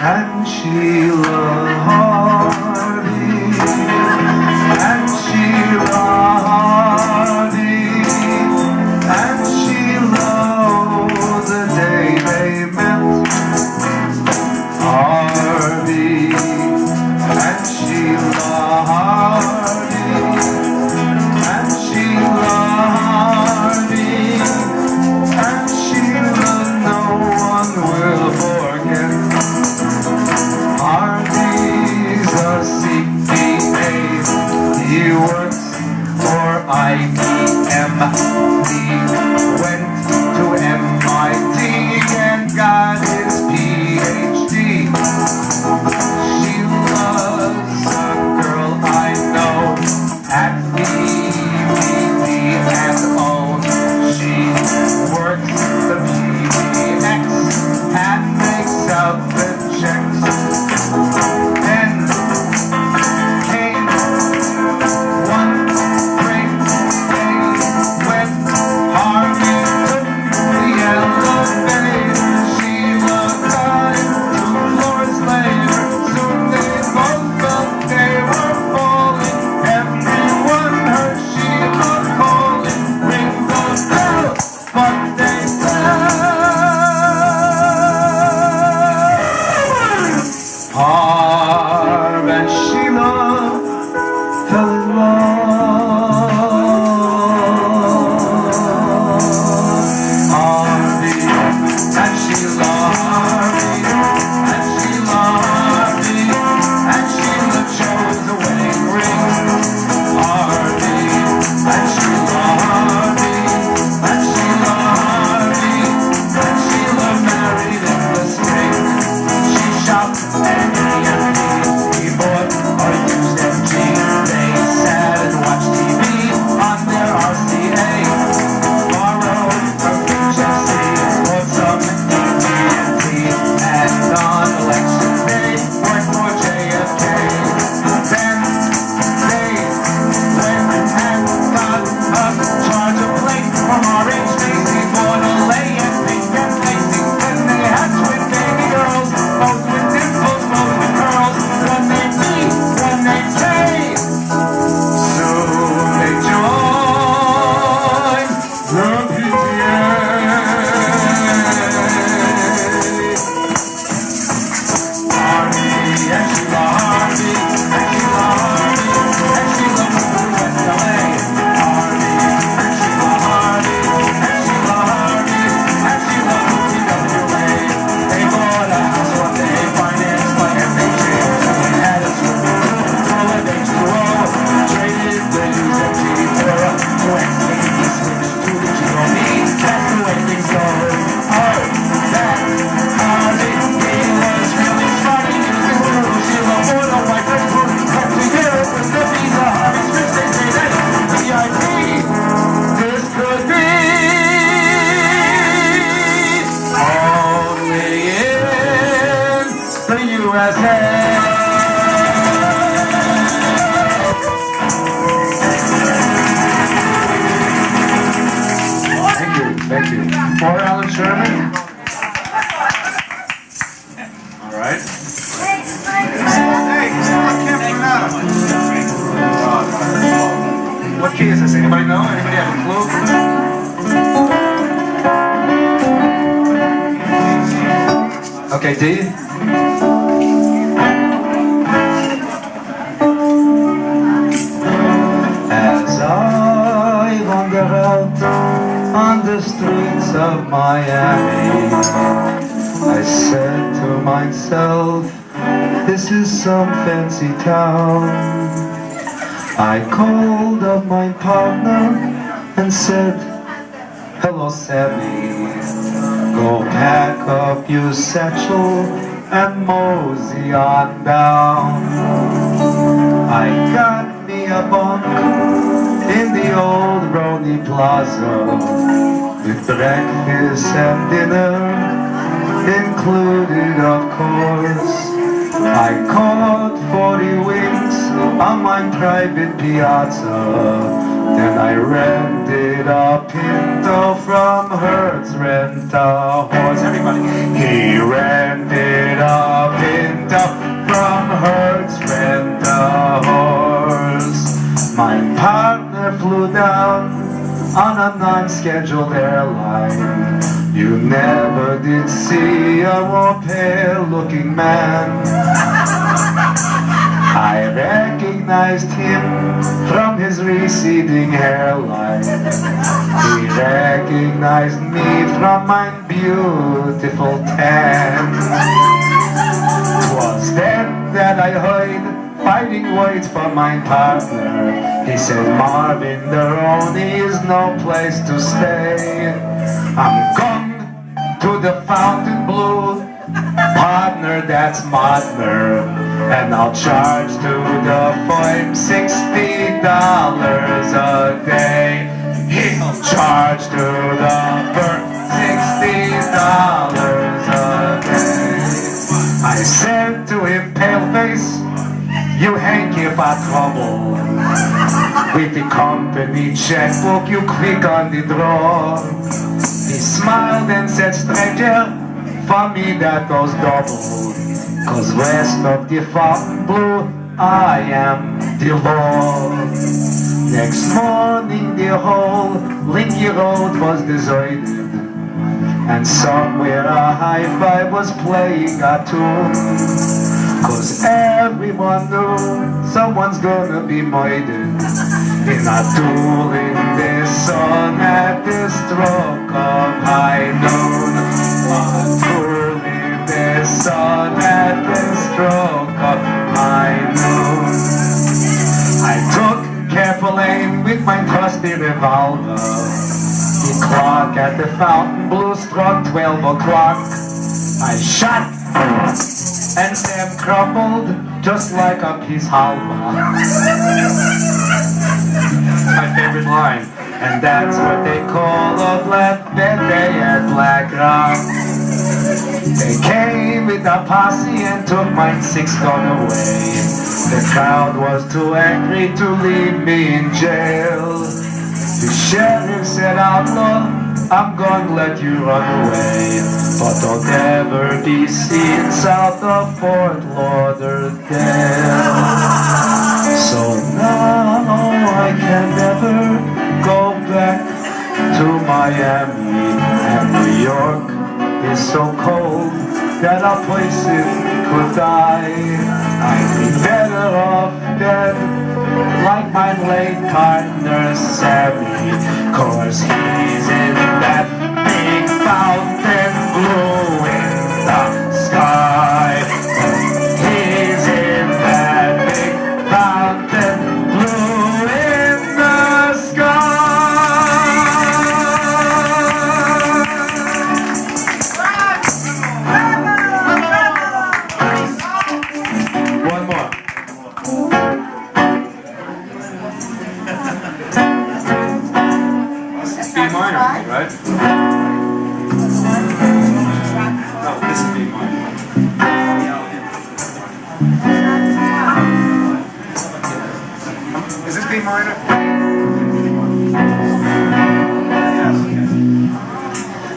And Sheila Harvey, and Sheila Harvey, and Sheila, oh, the day they met. Harvey, and Sheila Harvey, and Sheila Harvey, and Sheila, no one will forget. Harvey's a CPA, he works for IBM. He went to MIT and got his PhD. She loves a girl I know at BBDO. She works the PBX and makes out the checks. Then came one great day when Harvey took the elevator. She looked on 2 floors later. Soon they both felt they were falling. Everyone heard Sheila calling. Ring the bell, but they Harv and Sheila fell in love. Harvey and Sheila, Harvey and Sheila, Harvey and Sheila chose a wedding ring. Harvey and Sheila, Harvey and Sheila, Harvey and Sheila married in the spring. She shopped and he bought a used MG. They sat and watched TV on their RCA. Borrowed a HFC, bought some AT&T, and on election day worked for JFK. Then they went and got a charger plate from RH Macy, bought a lay and pink and lacy. Then they had twin baby girls, both with dimples, both with curls. When they meet, when they say, soon they join the PTA. Harvey and Sheila, Harvey and Sheila, Harvey and Sheila moved to West LA. Harvey and Sheila, Harvey and Sheila, Harvey and Sheila moved to WA. They bought a house one day, financed by FHA. They had a swimming pool full of H2O. Traded the used MG for a quick baby switch to the GOV. That's the way things go. Oh, that Harvey, he was really smart. He used the rules. Sheila bought a white dress for up to Europe with the visa. Harvey's rich, they say that VIP. This could be only in the USA. Thank you. For Alan Sherman. this? Anybody know? Anybody have a clue? Okay, D. As I wander out on the streets of Miami, I said to myself, this is some fancy town. I called up my partner and said, hello Sammy, go pack up your satchel and mosey on down. I got me a bunk in the old Roni Plaza with breakfast and dinner included, of course. I caught 40 winks on my private piazza. Then I rented a Pinto from Hertz Rent a Horse. Everybody. He rented a Pinto from Hertz Rent a Horse. My partner flew down on a non-scheduled airline. You never did see a more pale-looking man. I recognized him from his receding hairline. He recognized me from my beautiful tan. 'Twas then that I heard fighting words from my partner. He said, Marvin, there only is no place to stay. I'm going to the Fontainebleau, partner, that's Modner, and I'll charge to the firm $60 a day. He'll charge to the firm $60 a day. I said to him, paleface, you hanky for trouble. With the company checkbook, you click on the drawer. He smiled and said, stranger, for me that goes double. 'Cause west of the Fontainebleau, I am the law. Next morning, the whole Linky Road was deserted. And somewhere a hi-fi was playing a tune. 'Cause everyone knew someone's gonna be murdered in a duel in the sun at the stroke of high noon. A duel in the sun at the stroke of high noon. I took careful aim with my trusty revolver. The clock at the Fontainebleau struck 12 o'clock. I shot and Sam crumbled just like a peace halva. My favorite line. And that's what they call a flatbed day at Black Rock. They came with a posse and took my 6-gun away. The crowd was too angry to leave me in jail. The sheriff said, outlaw, I'm gonna let you run away, but don't ever be seen south of Fort Lauderdale. So now I can never go back to Miami, and New York is so cold that a person could die. I'd be better off dead, like my late partner Sammy, 'cause he's in that big fountain blue in the sky. He's in that big fountain blue in the sky. One more. B minor, right? No, this is B minor. Is this B minor?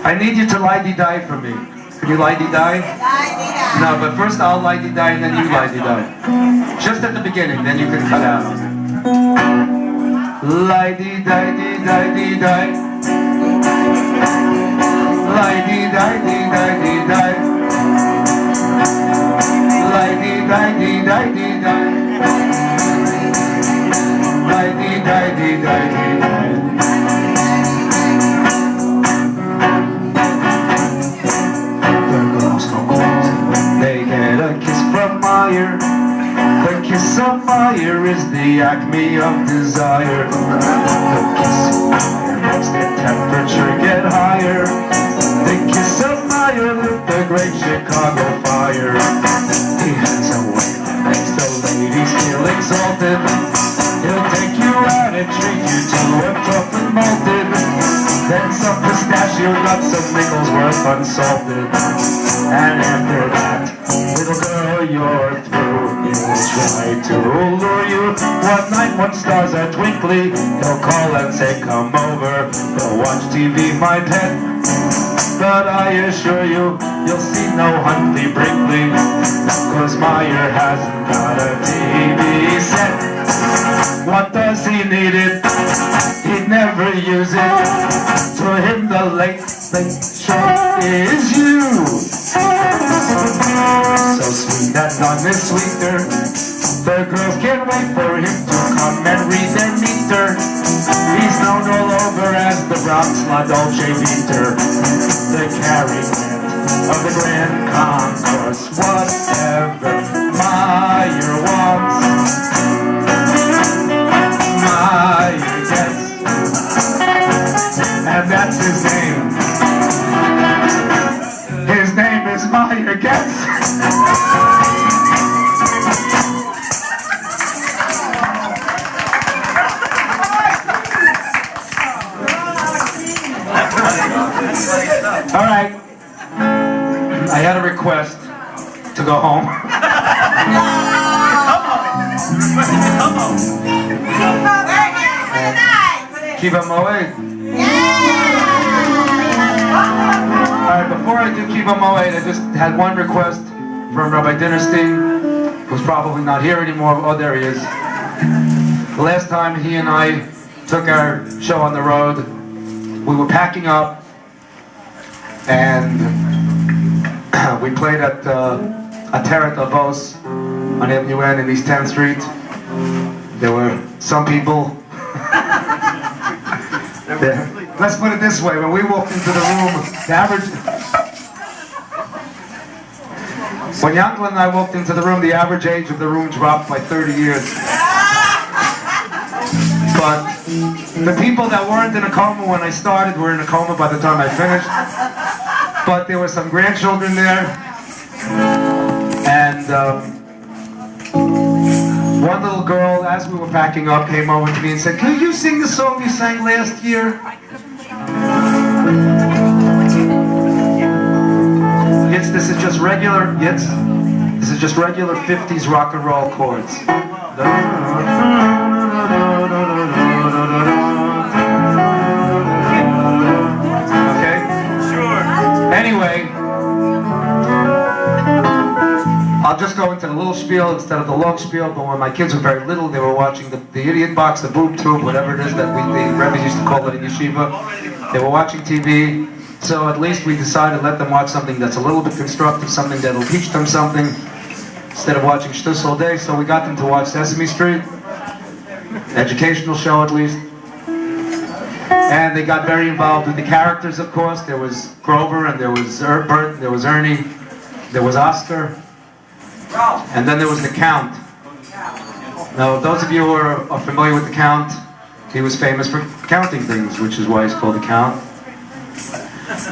I need you to lie-dee-die for me. Can you lie-dee-die? No, but first I'll lie-dee-die and then you lie-dee-die. Just at the beginning, then you can cut out. Lie-dee-die-dee-die-dee-die. Lie-dee-die-dee-die-dee-die. Lie-dee-die-dee-die-dee-die. Lie-dee-die-dee-die-dee-die. They get a kiss from fire. The kiss of fire is the acme of desire. The kiss of fire makes the temperature get higher. The kiss of fire lit the great Chicago fire. He has a way that makes the ladies feel exalted. He'll take you out and treat you to a chocolate malted. Then some pistachio nuts, some Wigglesworth unsalted. And after that, little girl, you're through. He'll try to lure you. One night when stars are twinkly, he'll call and say, come over. He'll watch TV, my pet. But I assure you, you'll see no Huntley Brinkley. Cause Meyer hasn't got a TV set. What does he need it? He'd never use it. To him the late show is you. So sweet that none is sweeter. The girls can't wait for him to come and read their meter. He's known all over as the Bronx La Dolce Beater. The Cary Grant of the Grand Concourse. Whatever Meyer wants, Meyer gets. And that's his name. His name is Meyer Gets. All right. I had a request to go home. Kiva Moed. Alright, before I do Kiva Moed, I just had one request from Rabbi Dinnerstein, who's probably not here anymore. Oh, there he is. The last time he and I took our show on the road, we were packing up, and we played at Ateret Avos on Avenue N in East 10th Street. There were some people. Let's put it this way: when we walked into the room, the average. When Yankel and I walked into the room, the average age of the room dropped by 30 years. But the people that weren't in a coma when I started were in a coma by the time I finished. But there were some grandchildren there, and one little girl, as we were packing up, came over to me and said, "Can you sing the song you sang last year?" This is just regular. This is just regular 50s rock and roll chords. Okay? Sure. Anyway, I'll just go into the little spiel instead of the long spiel. But when my kids were very little, they were watching the idiot box, the boob tube, whatever it is that the Rebbe used to call it in yeshiva. They were watching TV. So at least we decided to let them watch something that's a little bit constructive, something that'll teach them something, instead of watching shtus all day. So we got them to watch Sesame Street, educational show at least. And they got very involved with the characters, of course. There was Grover, and there was Bert, there was Ernie, there was Oscar, and then there was the Count. Now, those of you who are familiar with the Count, he was famous for counting things, which is why he's called the Count.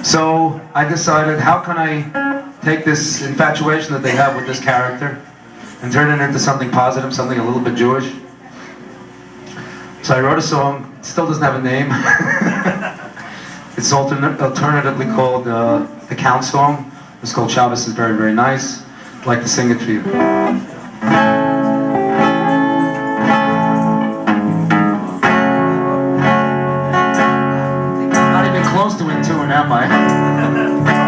So I decided, how can I take this infatuation that they have with this character and turn it into something positive, something a little bit Jewish? So I wrote a song. It still doesn't have a name. It's alternatively called the Count song. It's called Shabbos is Very, Very Nice. I'd like to sing it for you. Close to in tune, am I?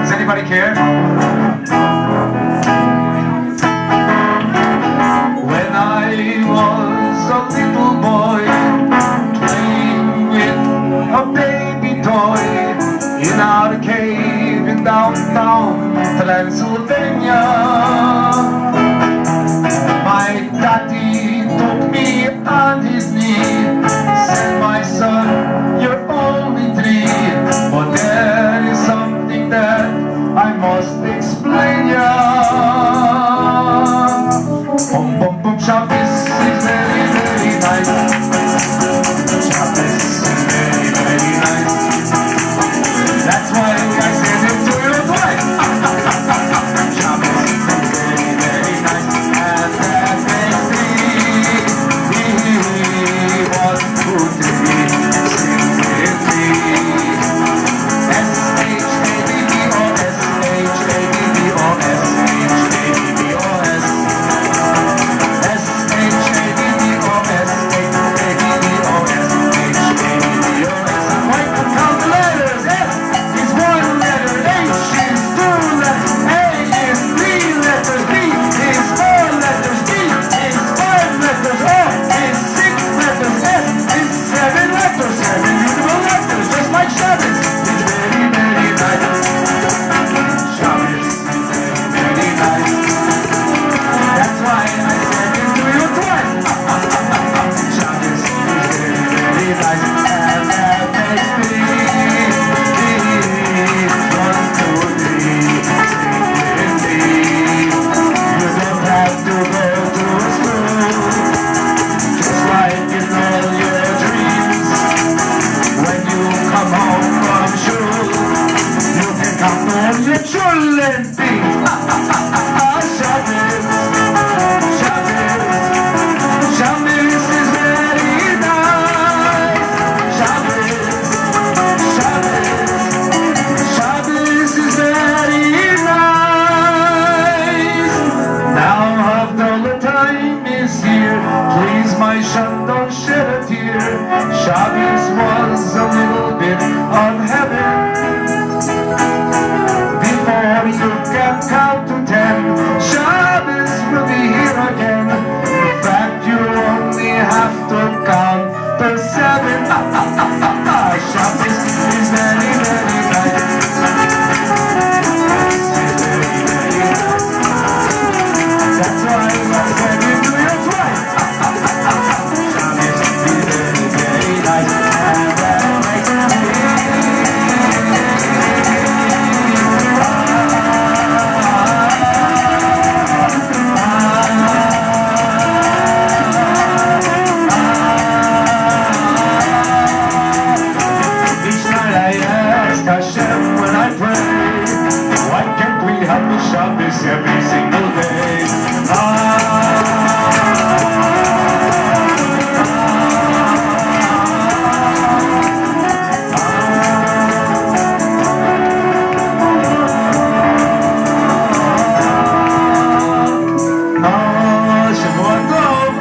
Does anybody care? When I was a little boy, in our cave in downtown Transylvania. My daddy took me on his knee, said, my son, you're only 3, but there is something that I must explain ya. Bum bum bum, Shabbos is very, very nice. Shabbos is very, very nice. That's why I said it to your wife. Shabbos is very, very nice. And that makes me want to sing with me. S-H-A-B-B-O-S, H-A-B-B-O-S, H-A-B-B-O-S. S-H-A-B-B-O-S, H-A-B-B-O-S, H-A-B-B-O-S. I'm right to count the letters. S is 1 letter, H is 2 letters, A is 3 letters, B is 4 letters, D is 5 letters, O is 6 letters, S is 7 letters, 7 beautiful letters, just like Shabbos. It's very, very nice. Shabbos is very, very nice. That's why I said it to you twice. Shabbos is very, very nice. And that makes me want to sing with me. You don't have to go to school, just like in all your dreams. When you come home from shul, you can count all your children things. Shabbos, Shabbos, Shabbos is very nice. Shabbos, Shabbos, Shabbos is very nice. Now Havdalah time is here. Please, my son, don't shed a tear. Shabbos was a little bit of heaven before you can count to 10. Shabbos will be here again. In fact, you only have to count to 7. Shabbos is very, very nice. It's very, very nice. That's why I said it to you twice. Shabbos is very, very nice. And that makes me each night I ask Hashem when I pray, why can't we have the Shabbos every single day? Shavua Tov.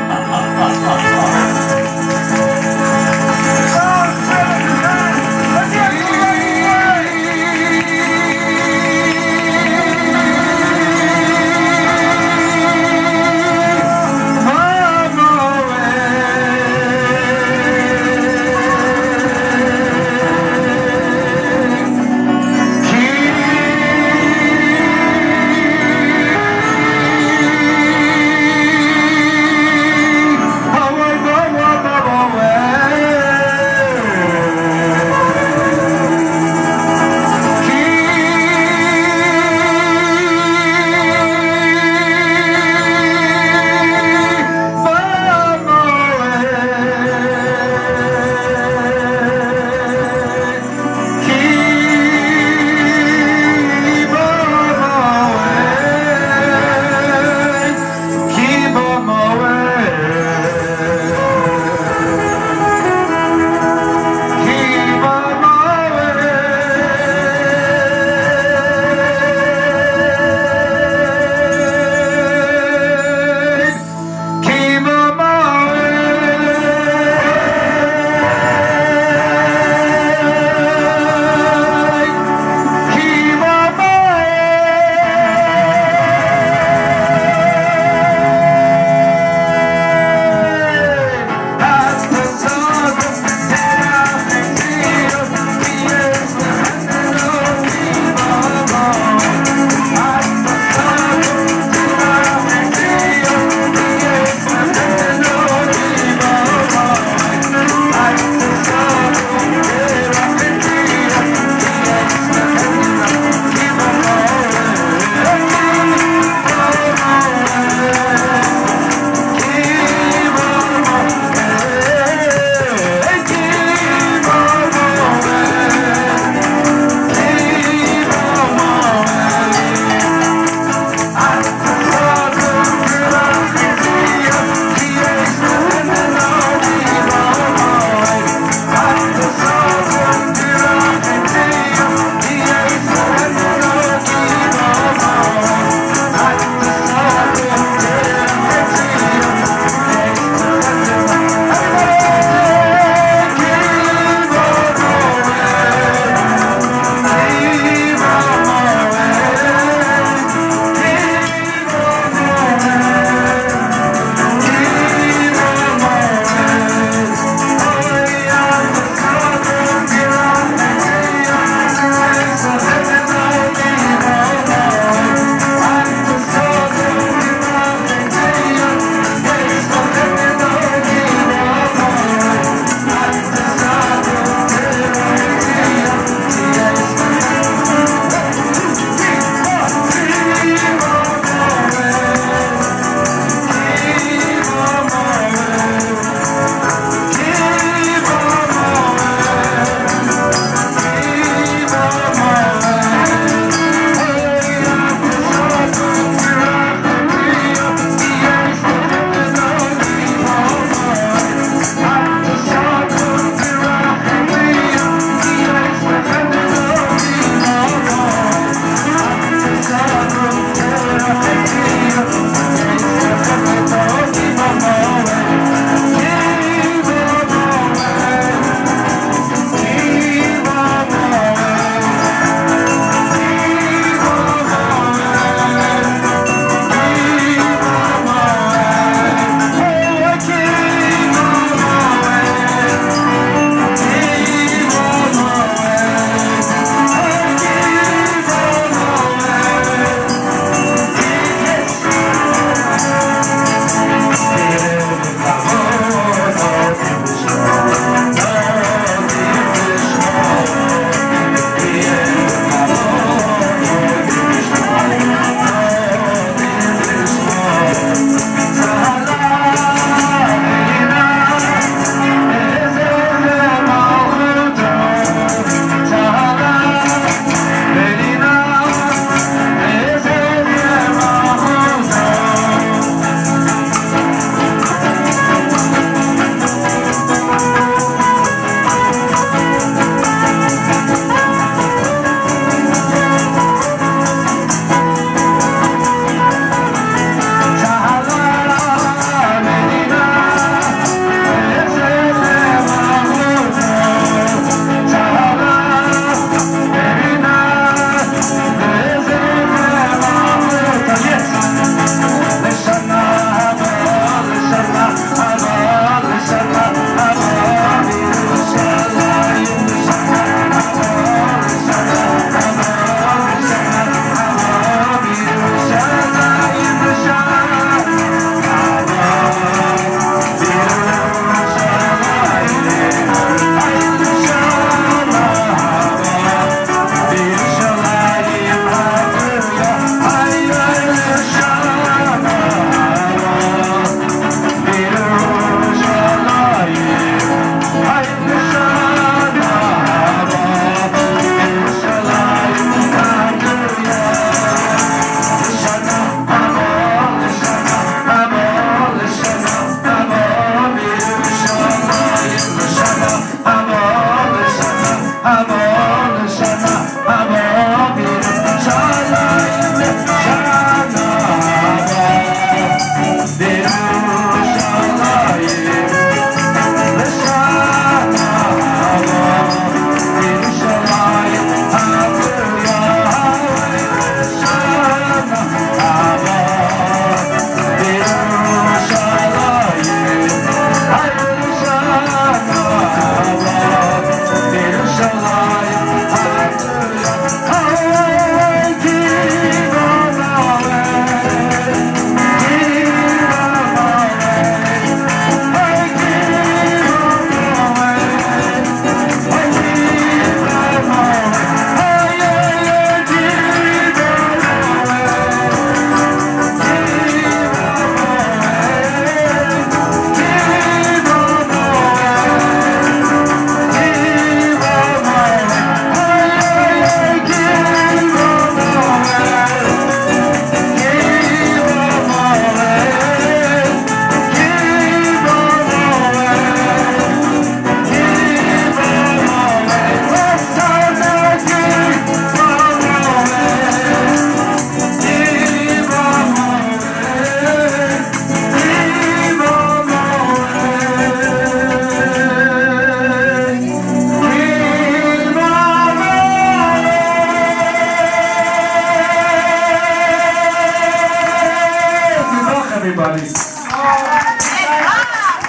everybody.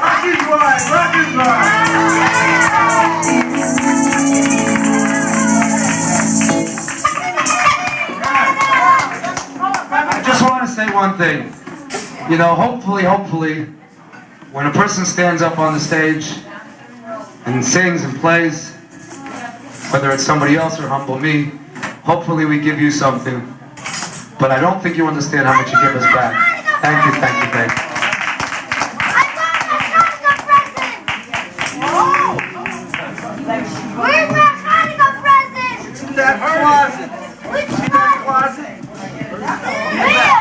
Rocky's right, Rocky's I just want to say one thing. You know, hopefully, when a person stands up on the stage and sings and plays, whether it's somebody else or humble me, hopefully we give you something. But I don't think you understand how much you give us back. Thank you, thank you, thank you. Where's my Hanukkah present? It's in that closet. Which In that closet? closet. Where?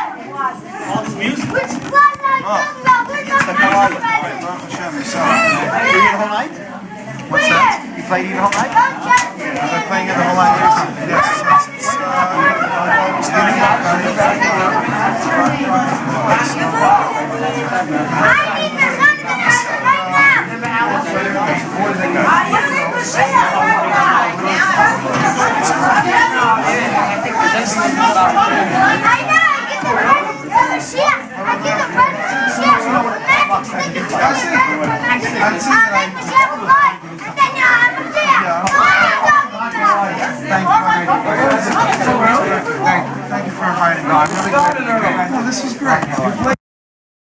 All this music. Which closet are you talking about? Where's my Hanukkah present? You played the whole night? What's that? You played the whole night? I've Playing it the whole night. Thank you for inviting me. No, this was great.